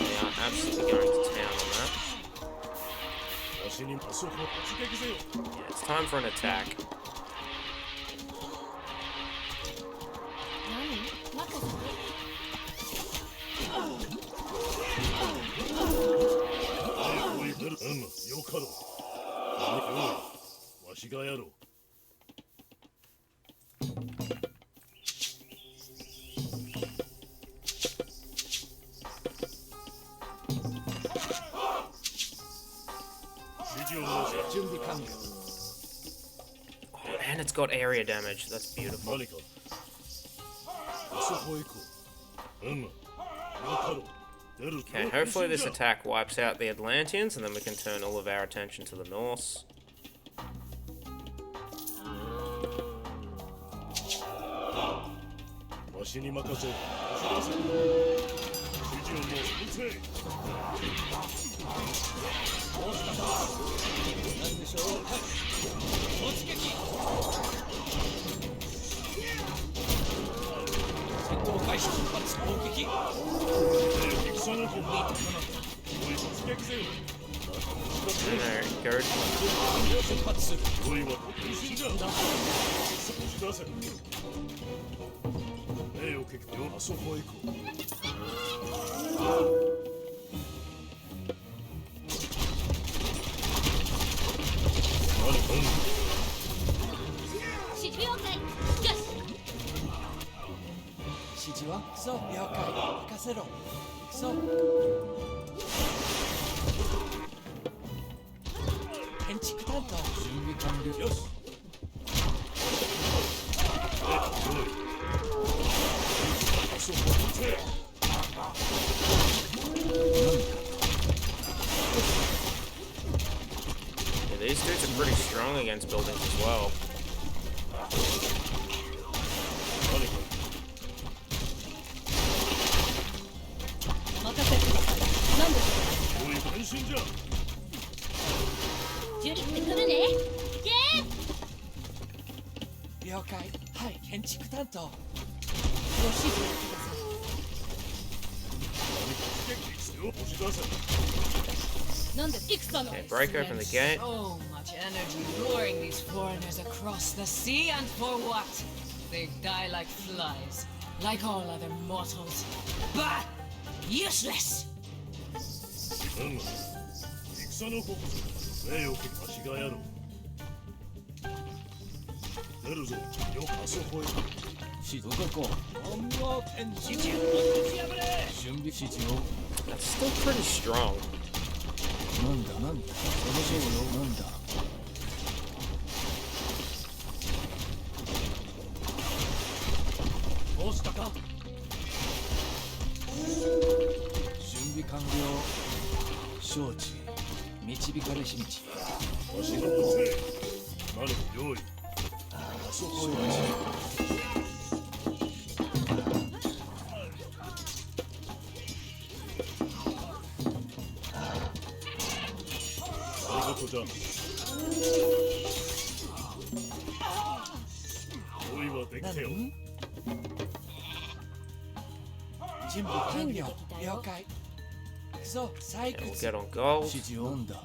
They are absolutely going to town on that. Yeah, it's time for an attack. 何？任せて。 Oh, and it's got area damage. That's beautiful. Okay, hopefully this attack wipes out the Atlanteans, and then we can turn all of our attention to the Norse. There, 担当準備完了よし Yeah, these dudes are pretty strong against buildings as well. 任せてください。何でしょおい変身じゃジュリってくるね。いけ了解はい建築担当う。ご指示をください。押し出せなんで戦の Okay, break open the gate. So much energy luring these foreigners across the sea, and for what? They die like flies, like all other mortals. But useless! なんだ戦のここ礼をわしがやろう出るぞよくあそこへ指示動こう本能天使準備指示を That's still pretty strong. なんだなんだそのそうよなんだどうしたか準備完了承知導かれし道わしのせマル用意あそこへ何事じゃ用意はできておる準備完了了解そう採 And we'll 掘 get on gold. 指示をなんだ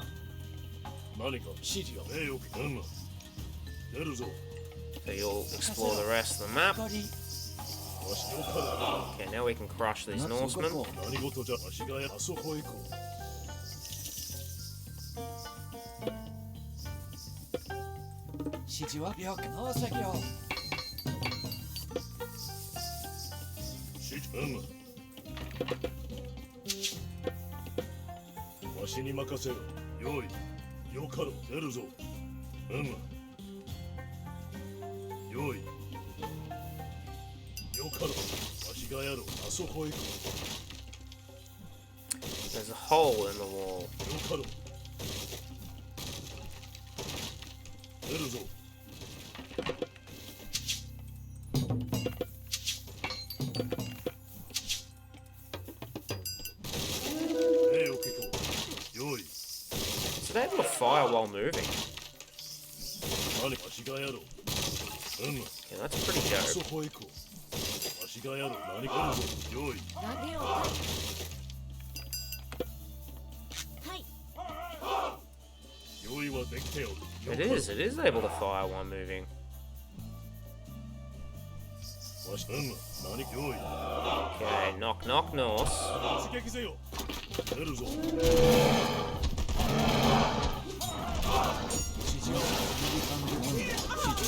何か指示を礼をなんだ出るぞ So you'll explore the rest of the map. ここにわしのから Okay, now we can crush these Norsemen. 何事じゃわしがやあそこへ行こう指示は了解農作業指示なんだわしに任せろ用意よかろ出るぞなんだ用意よかろわしがやろうあそこへ行こ There's a hole in the wall. うよかろ出るぞ礼を聞こう用意 So they're able to fire while moving. 何わしがやろうなんだ Yeah, that's pretty あそ dope. こへ行こうわしがやろう何かぞ用意何を用意はできておる It is able to fire while moving. わしなんだ何用意 Okay, knock knock Norse. 刺激せよ出るぞ指示を準備完了指示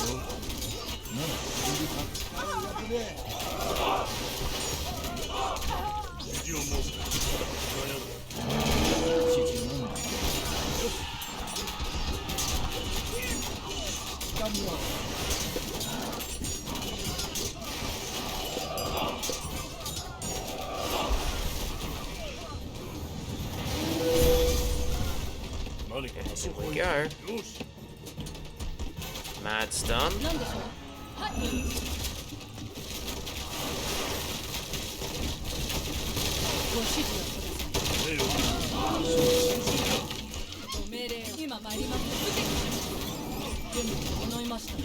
をなんだ準備完了指示を申すわしがやろう指示なんだ完了何かあそ Here こ we へ go. よし Mad stun. 何でしょうはいご指示をください礼をご命令を今参ります準備整いました任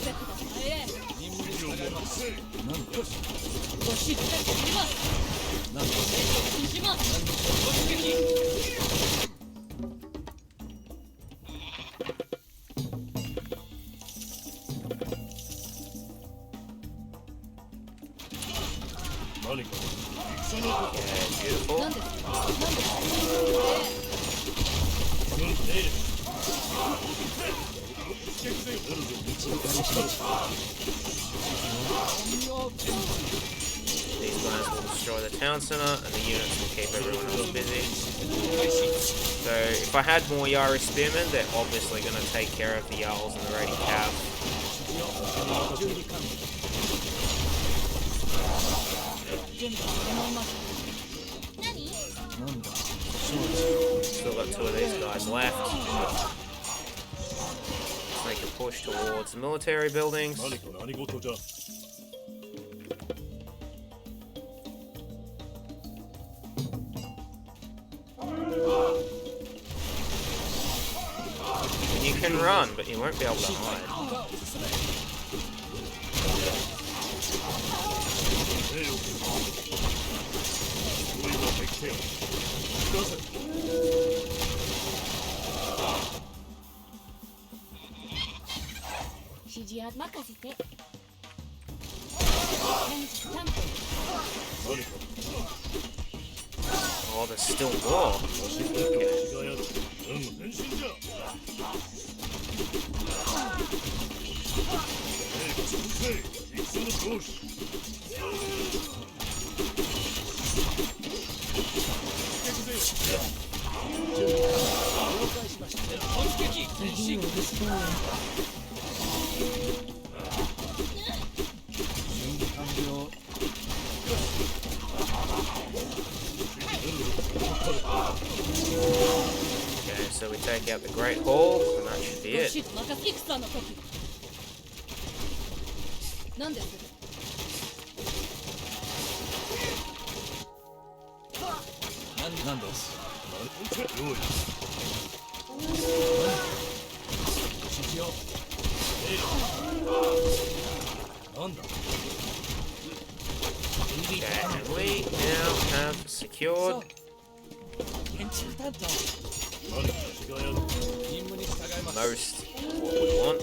せください任務に指示を従いますせなんだご指示をしますなんだしますご出撃何か戦の Okay, beautiful. 何ですか何ですか軍礼刺激せよ出るぞ導かれし道 These guys will destroy the town center, and the units will keep everyone else busy. So if I had more Yari spearmen, they're obviously going to take care of the Jarls and the raiding cav. Still got 2 of these guys left. Let's make a push towards the military buildings. You can run, but you won't be able to hide. Oh, there's still more. Okay. Okay, so we take out the Great Hall, and that should be it. Okay, and we now have secured most what we want.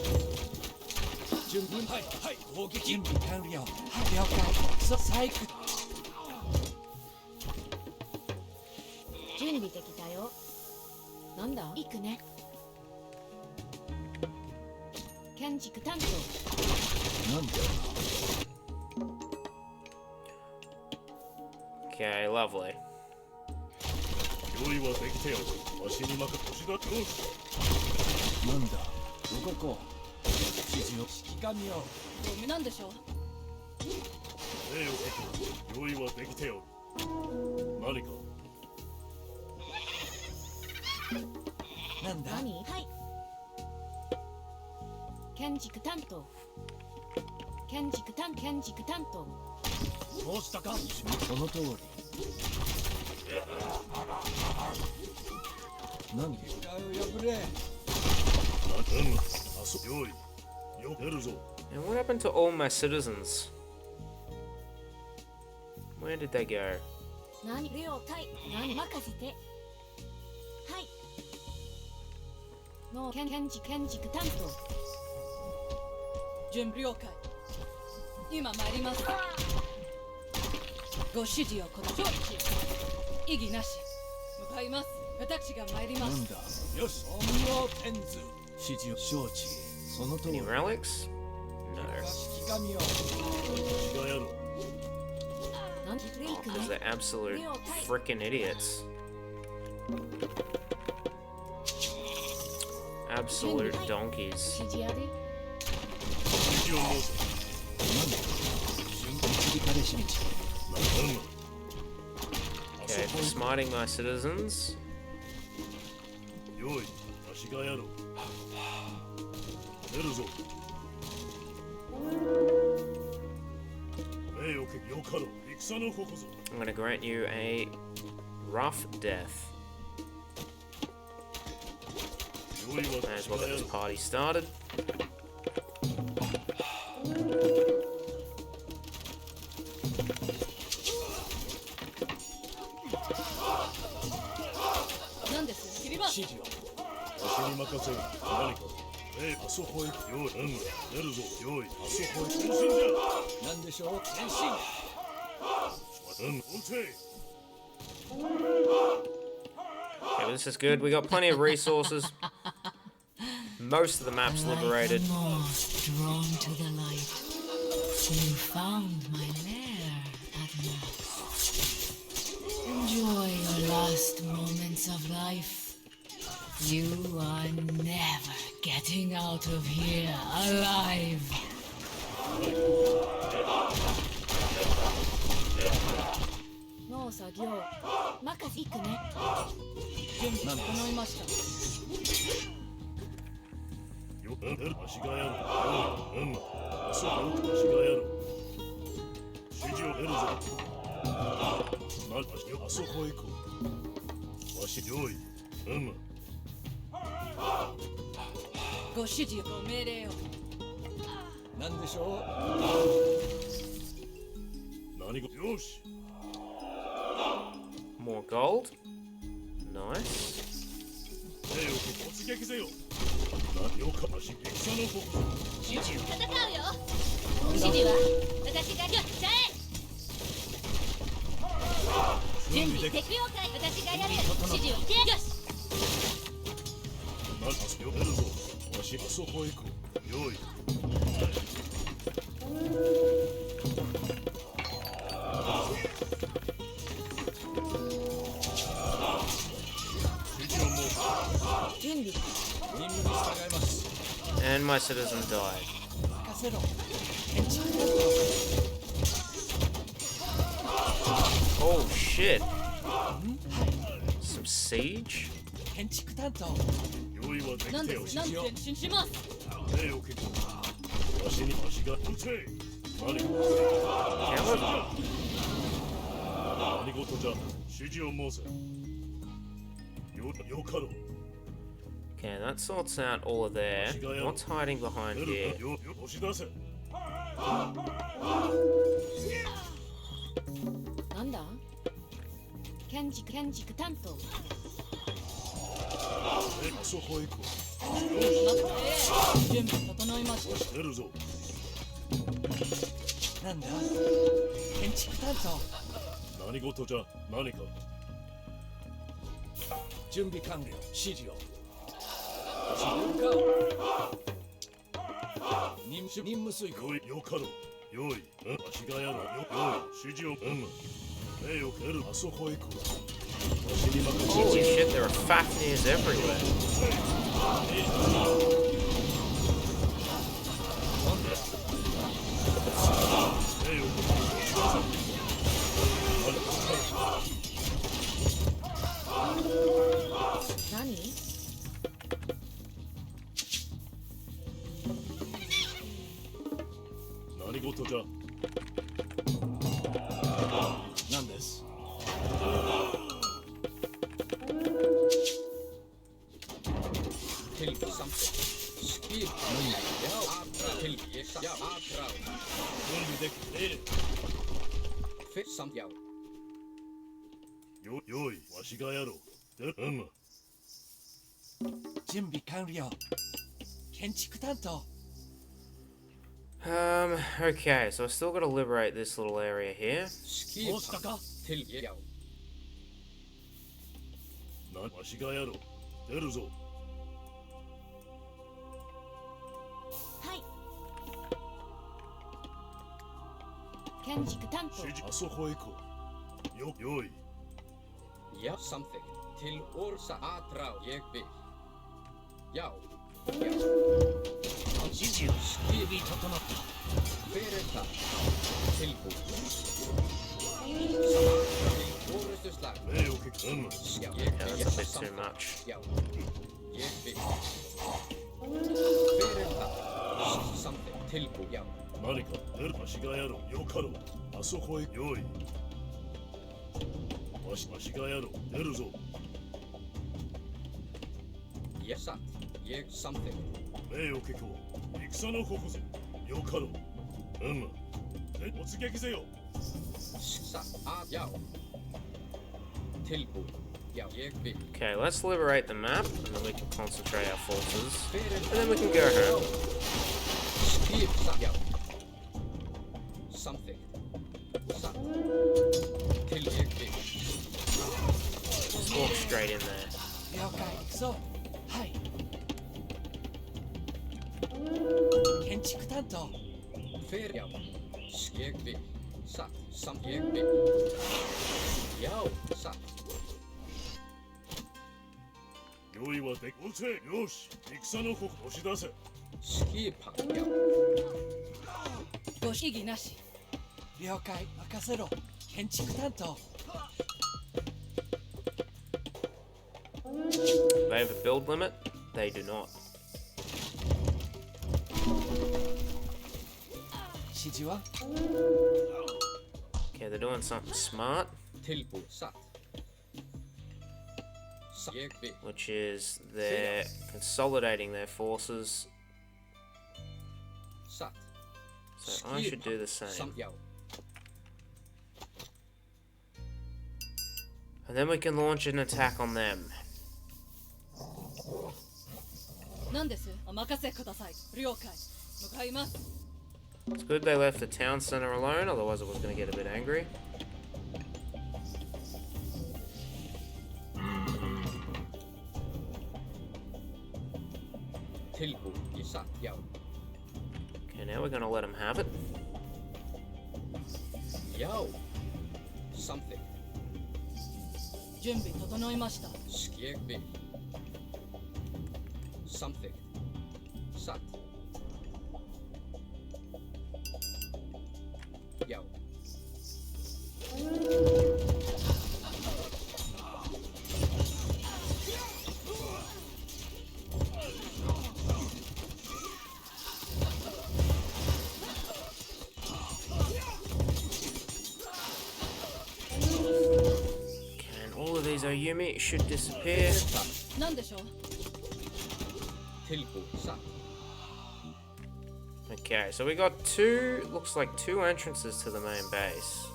Okay, lovely. And what happened to all my citizens? Where did they go? Any relics? No. Because they're absolute frickin' idiots. Absolute donkeys. Okay, for smiting my citizens. I'm gonna grant you a rough death. May as well get this party started. Okay, this is good. We got plenty of resources. Most of the map's liberated. Like a moth drawn to the light, you found my lair at Enjoy your last moments of life. You are never getting out of here alive. 農作業任せいくね。準備整いました。よくわしがやる。あそこわしがやる。指示を得るぞ。あそこへ行こう。わし用意。ご指示ご命令を。なんでしょ何がよし。 More gold. Nice. 手を突撃せよ。何をかわし戦の国ぞ。戦うよ。指示は私がよっちゃえ。準備敵をかい私がやる。指示はよし。何かよるぞ。わしあそこへ行こう。用意。準備 And my citizen died. 任せろ。 Oh shit. Some siege? 建築担当。用意はできてよし。何前進します。手を結構。わしにわしが撃て。何事 Camera? 何事じゃ。指示を申せ。よかろう。 Okay, that sorts out all of there. What's hiding behind here? 押し出せ。なんだ。建築担当。あそこへ行こ準備整いましう。出るぞ。なんだ建築担当。何事じゃ。何か。準備完了。指示を。任務遂行。よかろう。用意。わしがやろう。指示を。目を蹴る。あそこへ行こう。わしに任せ Holy shit, there are Fafnirs everywhere. 目を蹴る。何？何事じゃ。なんです。Till something. Skip. Till something. 準備できて。 Fit some. 用意。わしがやろう。準備完了。建築担当。Okay, so I still gotta liberate this little area here. Skip. どうしたか。 Till わしがやろう。出るぞ。はい。建築担当。指示。あそこへ行こう。用意。 Yeah, something. Till orsa atrá ég vil. Já. 指示を。準備整った。 Hver það? Tilbúð. Til orustuslag. 目を蹴る。 Já, Yeah, that's a bit too something. much. Já. Ég vil. Hver það? Something. Tilbúð. Já. 何か出る。わしがやろう。よかろう。あそこへ用意。わしがやろう。出るぞ。 Ég satt. Ég something. 名を結構。戦の国ぜ。よかろう。突撃せよ。 Satt. Já. Tilbúð. Já, ég vil. Okay, let's liberate the map, and then we can concentrate our forces. Hver And then we can go home. Skip. Satt. Já. Something. Satt. Til ég vil. Just walk straight in there. 了解。そう。はい。建築担当。 Hver já. Ég vil. Satt. Some yeg bit. Yo, sat. 用意はでこせよし戦のこ押し出せ Ski pang. Yo. ご異議なし。了解任せろ建築担当 They have a build limit? They do not. 指示は Okay, they're doing something smart, Tilbu sat. Yeg bit. which is they're consolidating their forces. Sat. So I should do the same. Some yo. And then we can launch an attack on them. 何です？お任せください。了解。向かいます。 It's good they left the town center alone, otherwise I was going to get a bit angry. Tilbu sat. Yo. Okay, now we're going to let them have it. Yo. Something. 準備整いました。 Skieg bit. Something. Sat. Yo. And all of these Oyumi should disappear. 何でしょう？ Tilbu sat. Okay, so we got two, looks like two entrances to the main base.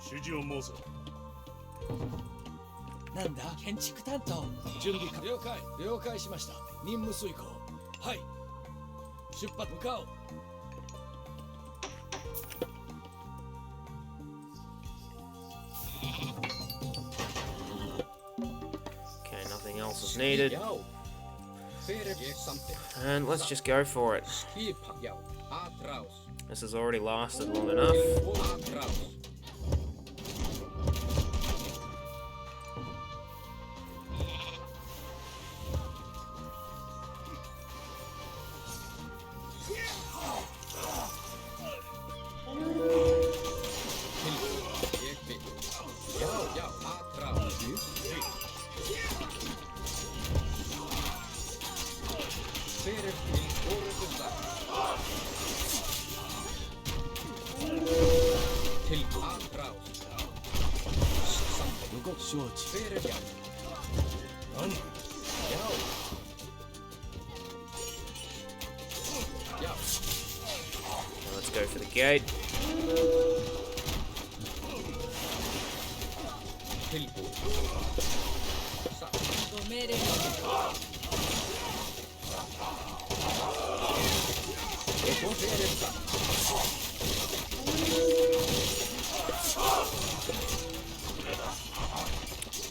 指示を申せなんだ建築担当準備了解了解しました任務遂行はい出発向かおう Okay, nothing else is needed. Yo. Fere something. And let's just go for it. Ski pang. Yo. Atraus. This has already lasted long enough. Atraus. Now let's go for the gate. Tilbu. ご命令。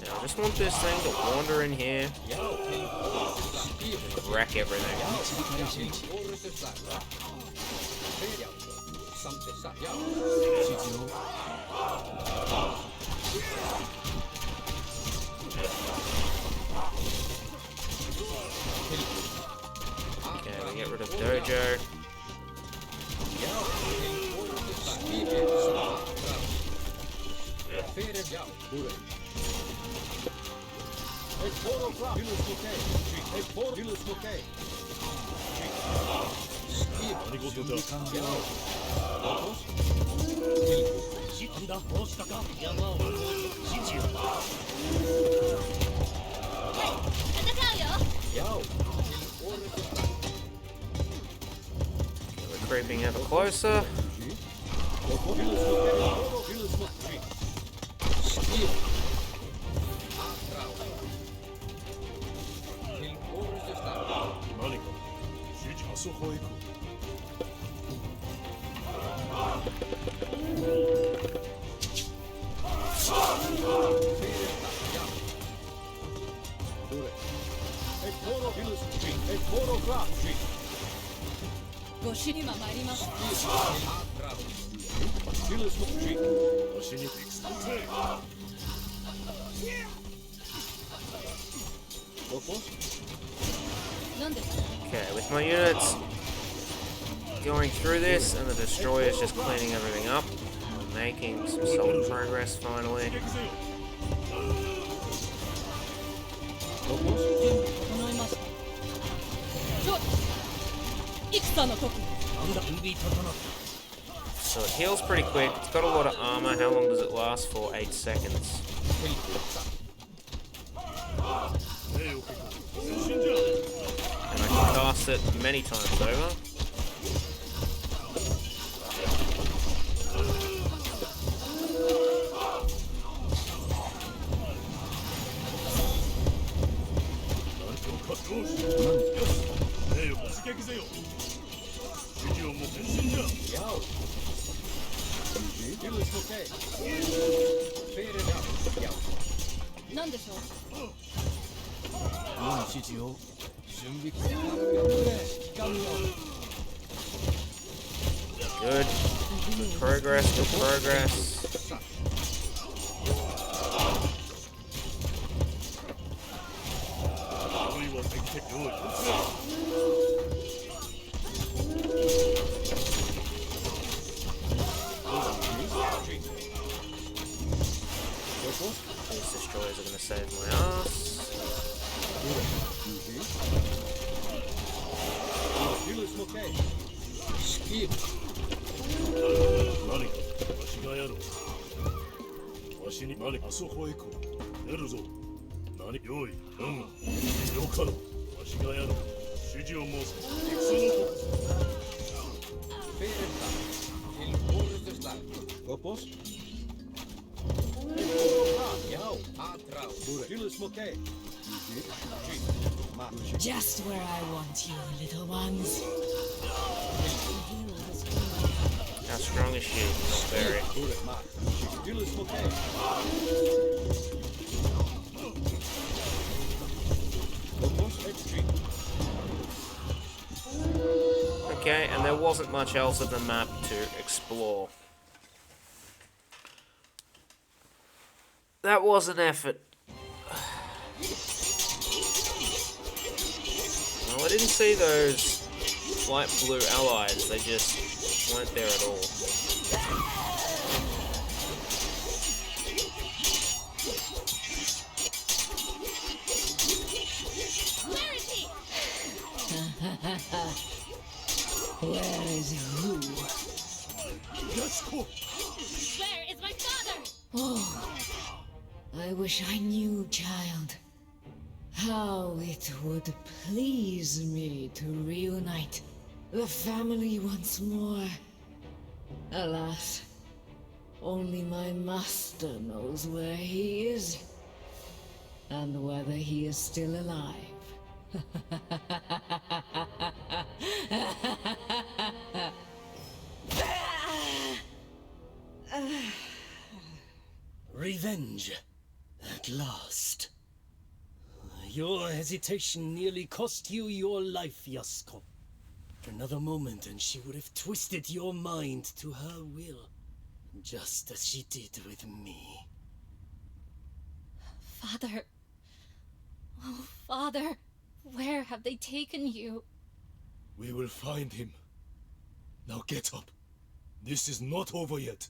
Now I just want this thing to wander in here and wreck everything. Okay, we get rid of Dojo. We're creeping ever closer. Okay, with my units going through this, and the destroyer's just cleaning everything up. We're making some solid progress finally. 整いましたちょ戦の時 So it heals pretty quick. It's got a lot of armor. How long does it last for? 8 seconds. And I can cast it many times over. Good. Good progress, good progress. These destroyers are going to save my ass. Just where I want you, little ones. How strong is she? Not very. Okay, and there wasn't much else of the map to explore. That was an effort. Well, I didn't see those light blue allies. They just weren't there at all. Where is he? Where is who? Where is my father? Oh, I wish I knew, child. How it would please me to reunite the family once more. Alas, only my master knows where he is, and whether he is still alive. Revenge. At last. Your hesitation nearly cost you your life, Yasuko. Another moment and she would have twisted your mind to her will, just as she did with me. Father. Oh, Father. Where have they taken you? We will find him. Now get up. This is not over yet.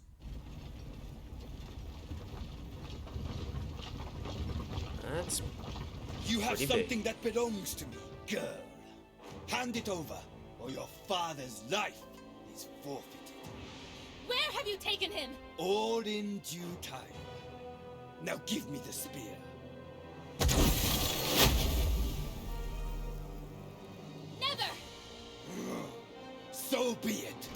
That's You have pretty something that belongs to me, girl. Hand it over, or your father's life is forfeited. Where have you taken him? All in due time. Now give me the spear. Never! So be it.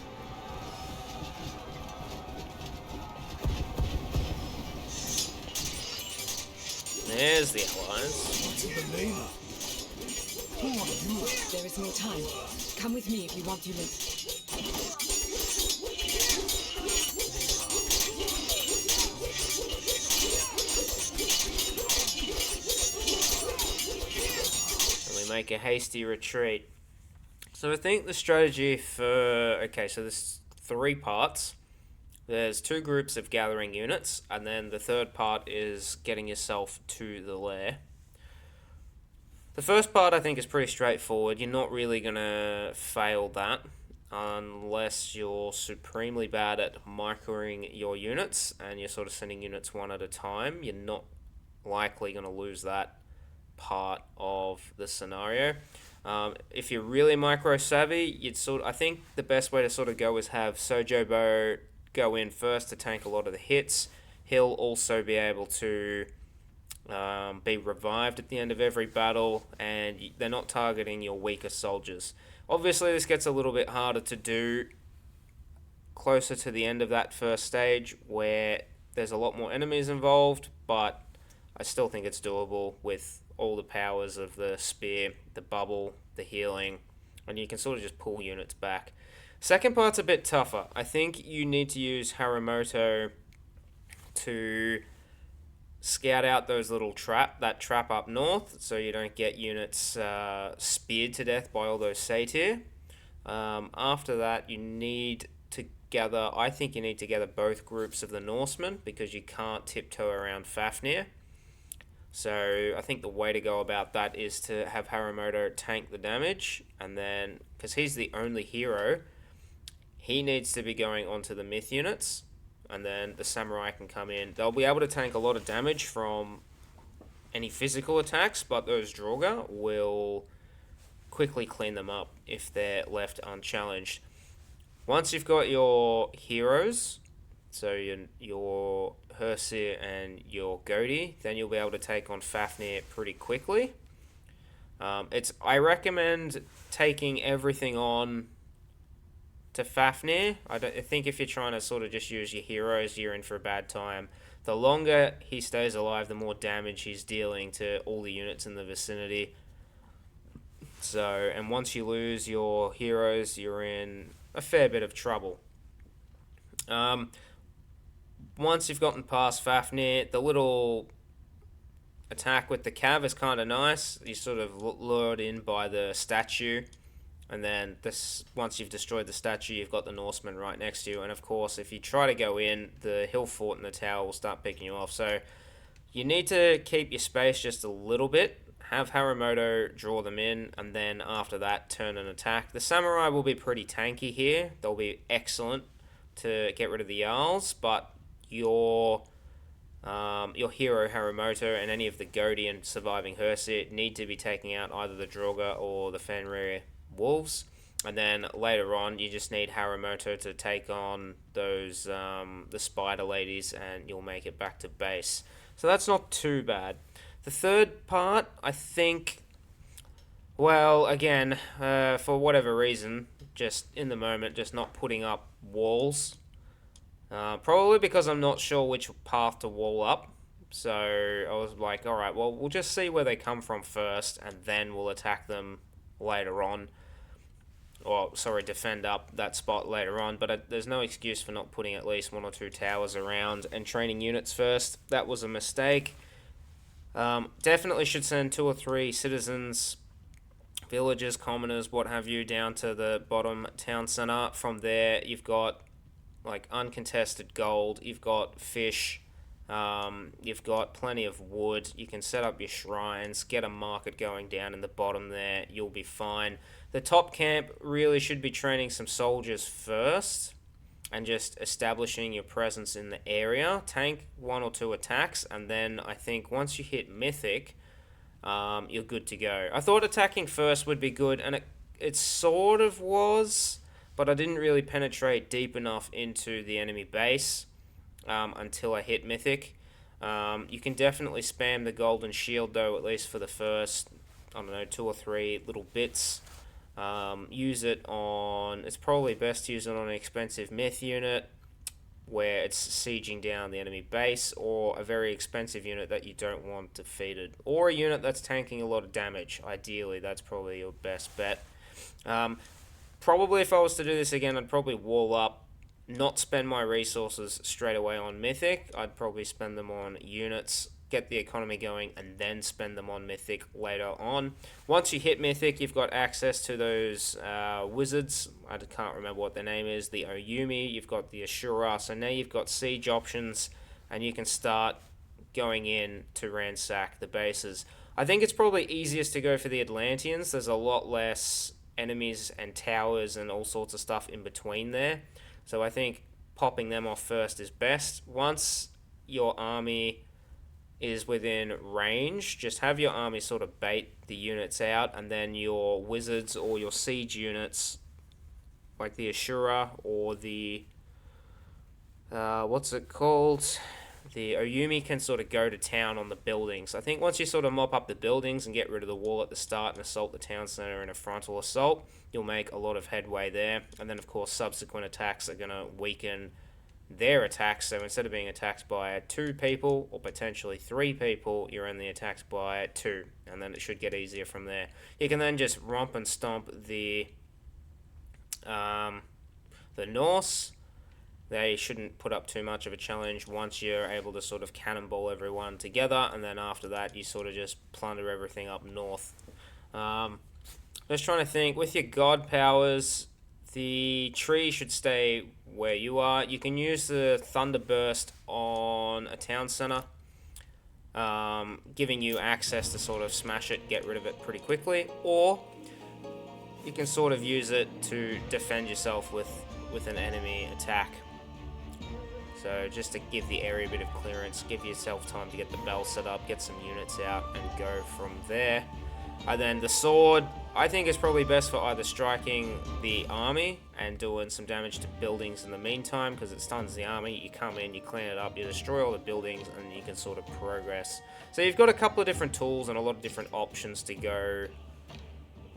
There's the allies. What's in the name? Who are you? There is no time. Come with me if you want to live. And we make a hasty retreat. So I think the strategy for... Okay, so there's 3 parts. There's two groups of gathering units, and then the third part is getting yourself to the lair. The first part I think is pretty straightforward. You're not really going to fail that unless you're supremely bad at microing your units and you're sort of sending units one at a time. You're not likely going to lose that part of the scenario. If you're really micro savvy, I think the best way to sort of go is have Sojobo go in first to tank a lot of the hits. He'll also be able to be revived at the end of every battle, and they're not targeting your weaker soldiers. Obviously, this gets a little bit harder to do closer to the end of that first stage, where there's a lot more enemies involved, but I still think it's doable with all the powers of the spear, the bubble, the healing, and you can sort of just pull units back. Second part's a bit tougher. I think you need to use Harumoto to scout out those that trap up north, so you don't get units speared to death by all those Satyr. After that, I think you need to gather both groups of the Norsemen, because you can't tiptoe around Fafnir. So I think the way to go about that is to have Harumoto tank the damage, and then, because he's the only hero, he needs to be going onto the myth units, and then the samurai can come in. They'll be able to tank a lot of damage from any physical attacks, but those Draugr will quickly clean them up if they're left unchallenged. Once you've got your heroes, so your Hersir and your Godi, then you'll be able to take on Fafnir pretty quickly. I recommend taking everything on to Fafnir. I think if you're trying to sort of just use your heroes, you're in for a bad time. The longer he stays alive, the more damage he's dealing to all the units in the vicinity. So, and once you lose your heroes, you're in a fair bit of trouble. Once you've gotten past Fafnir, the little attack with the cav is kind of nice. You're sort of lured in by the statue, and then once you've destroyed the statue, you've got the Norsemen right next to you. And of course, if you try to go in, the hill fort and the tower will start picking you off. So you need to keep your space just a little bit. Have Harumoto draw them in, and then after that, turn and attack. The samurai will be pretty tanky here. They'll be excellent to get rid of the Jarls, but your hero Harumoto and any of the Godi and surviving Hersir need to be taking out either the Draugr or the Fenrir wolves, and then later on you just need Harumoto to take on those the spider ladies, and you'll make it back to base. So that's not too bad. The third part, I think, well, again, for whatever reason, just in the moment, just not putting up walls. Probably because I'm not sure which path to wall up. So I was like, alright, well, we'll just see where they come from first, and then we'll attack them later on. Defend up that spot later on. But there's no excuse for not putting at least 1 or 2 towers around and training units first. That was a mistake. Definitely should send 2 or 3 citizens, villagers, commoners, what have you, down to the bottom town center. From there, you've got like uncontested gold, you've got fish, you've got plenty of wood, you can set up your shrines, get a market going down in the bottom there, you'll be fine. The top camp really should be training some soldiers first, and just establishing your presence in the area. Tank 1 or 2 attacks, and then I think once you hit Mythic, you're good to go. I thought attacking first would be good, and it sort of was, but I didn't really penetrate deep enough into the enemy base until I hit Mythic. You can definitely spam the golden shield though, at least for the first, 2 or 3 little bits. It's probably best to use it on an expensive myth unit where it's sieging down the enemy base, or a very expensive unit that you don't want defeated, or a unit that's tanking a lot of damage. Ideally, that's probably your best bet. Probably if I was to do this again, I'd probably wall up, not spend my resources straight away on Mythic. I'd probably spend them on units get the economy going, and then spend them on Mythic later on. Once you hit Mythic, you've got access to those wizards. I can't remember what their name is. The Oyumi, you've got the Ashura. So now you've got siege options, and you can start going in to ransack the bases. I think it's probably easiest to go for the Atlanteans. There's a lot less enemies and towers and all sorts of stuff in between there. So I think popping them off first is best. Once your army is within range, just have your army sort of bait the units out, and then your wizards or your siege units, like the Ashura or the what's it called? The Oyumi, can sort of go to town on the buildings. I think once you sort of mop up the buildings and get rid of the wall at the start and assault the town center in a frontal assault, you'll make a lot of headway there. And then, of course, subsequent attacks are going to weaken their attacks. So instead of being attacked by 2 people or potentially 3 people, you're only attacked by 2. And then it should get easier from there. You can then just romp and stomp the Norse. They shouldn't put up too much of a challenge once you're able to sort of cannonball everyone together, and then after that you sort of just plunder everything up north. Just trying to think, with your god powers, the tree should stay where you are. You can use the Thunderburst on a town center, giving you access to sort of smash it, get rid of it pretty quickly, or you can sort of use it to defend yourself with an enemy attack. So just to give the area a bit of clearance, give yourself time to get the bell set up, get some units out, and go from there. And then the sword, I think is probably best for either striking the army and doing some damage to buildings in the meantime, because it stuns the army. You come in, you clean it up, you destroy all the buildings, and you can sort of progress. So you've got a couple of different tools and a lot of different options to go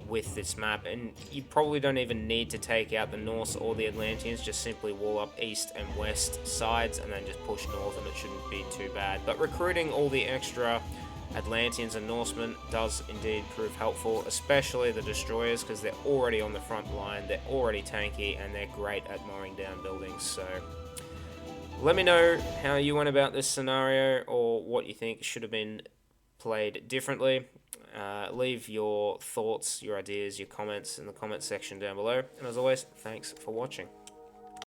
with this map, and you probably don't even need to take out the Norse or the Atlanteans. Just simply wall up east and west sides and then just push north, and it shouldn't be too bad. But recruiting all the extra Atlanteans and Norsemen does indeed prove helpful, especially the destroyers, because they're already on the front line, they're already tanky, and they're great at mowing down buildings. So let me know how you went about this scenario, or what you think should have been played differently. Leave your thoughts, your ideas, your comments in the comment section down below. And as always, thanks for watching.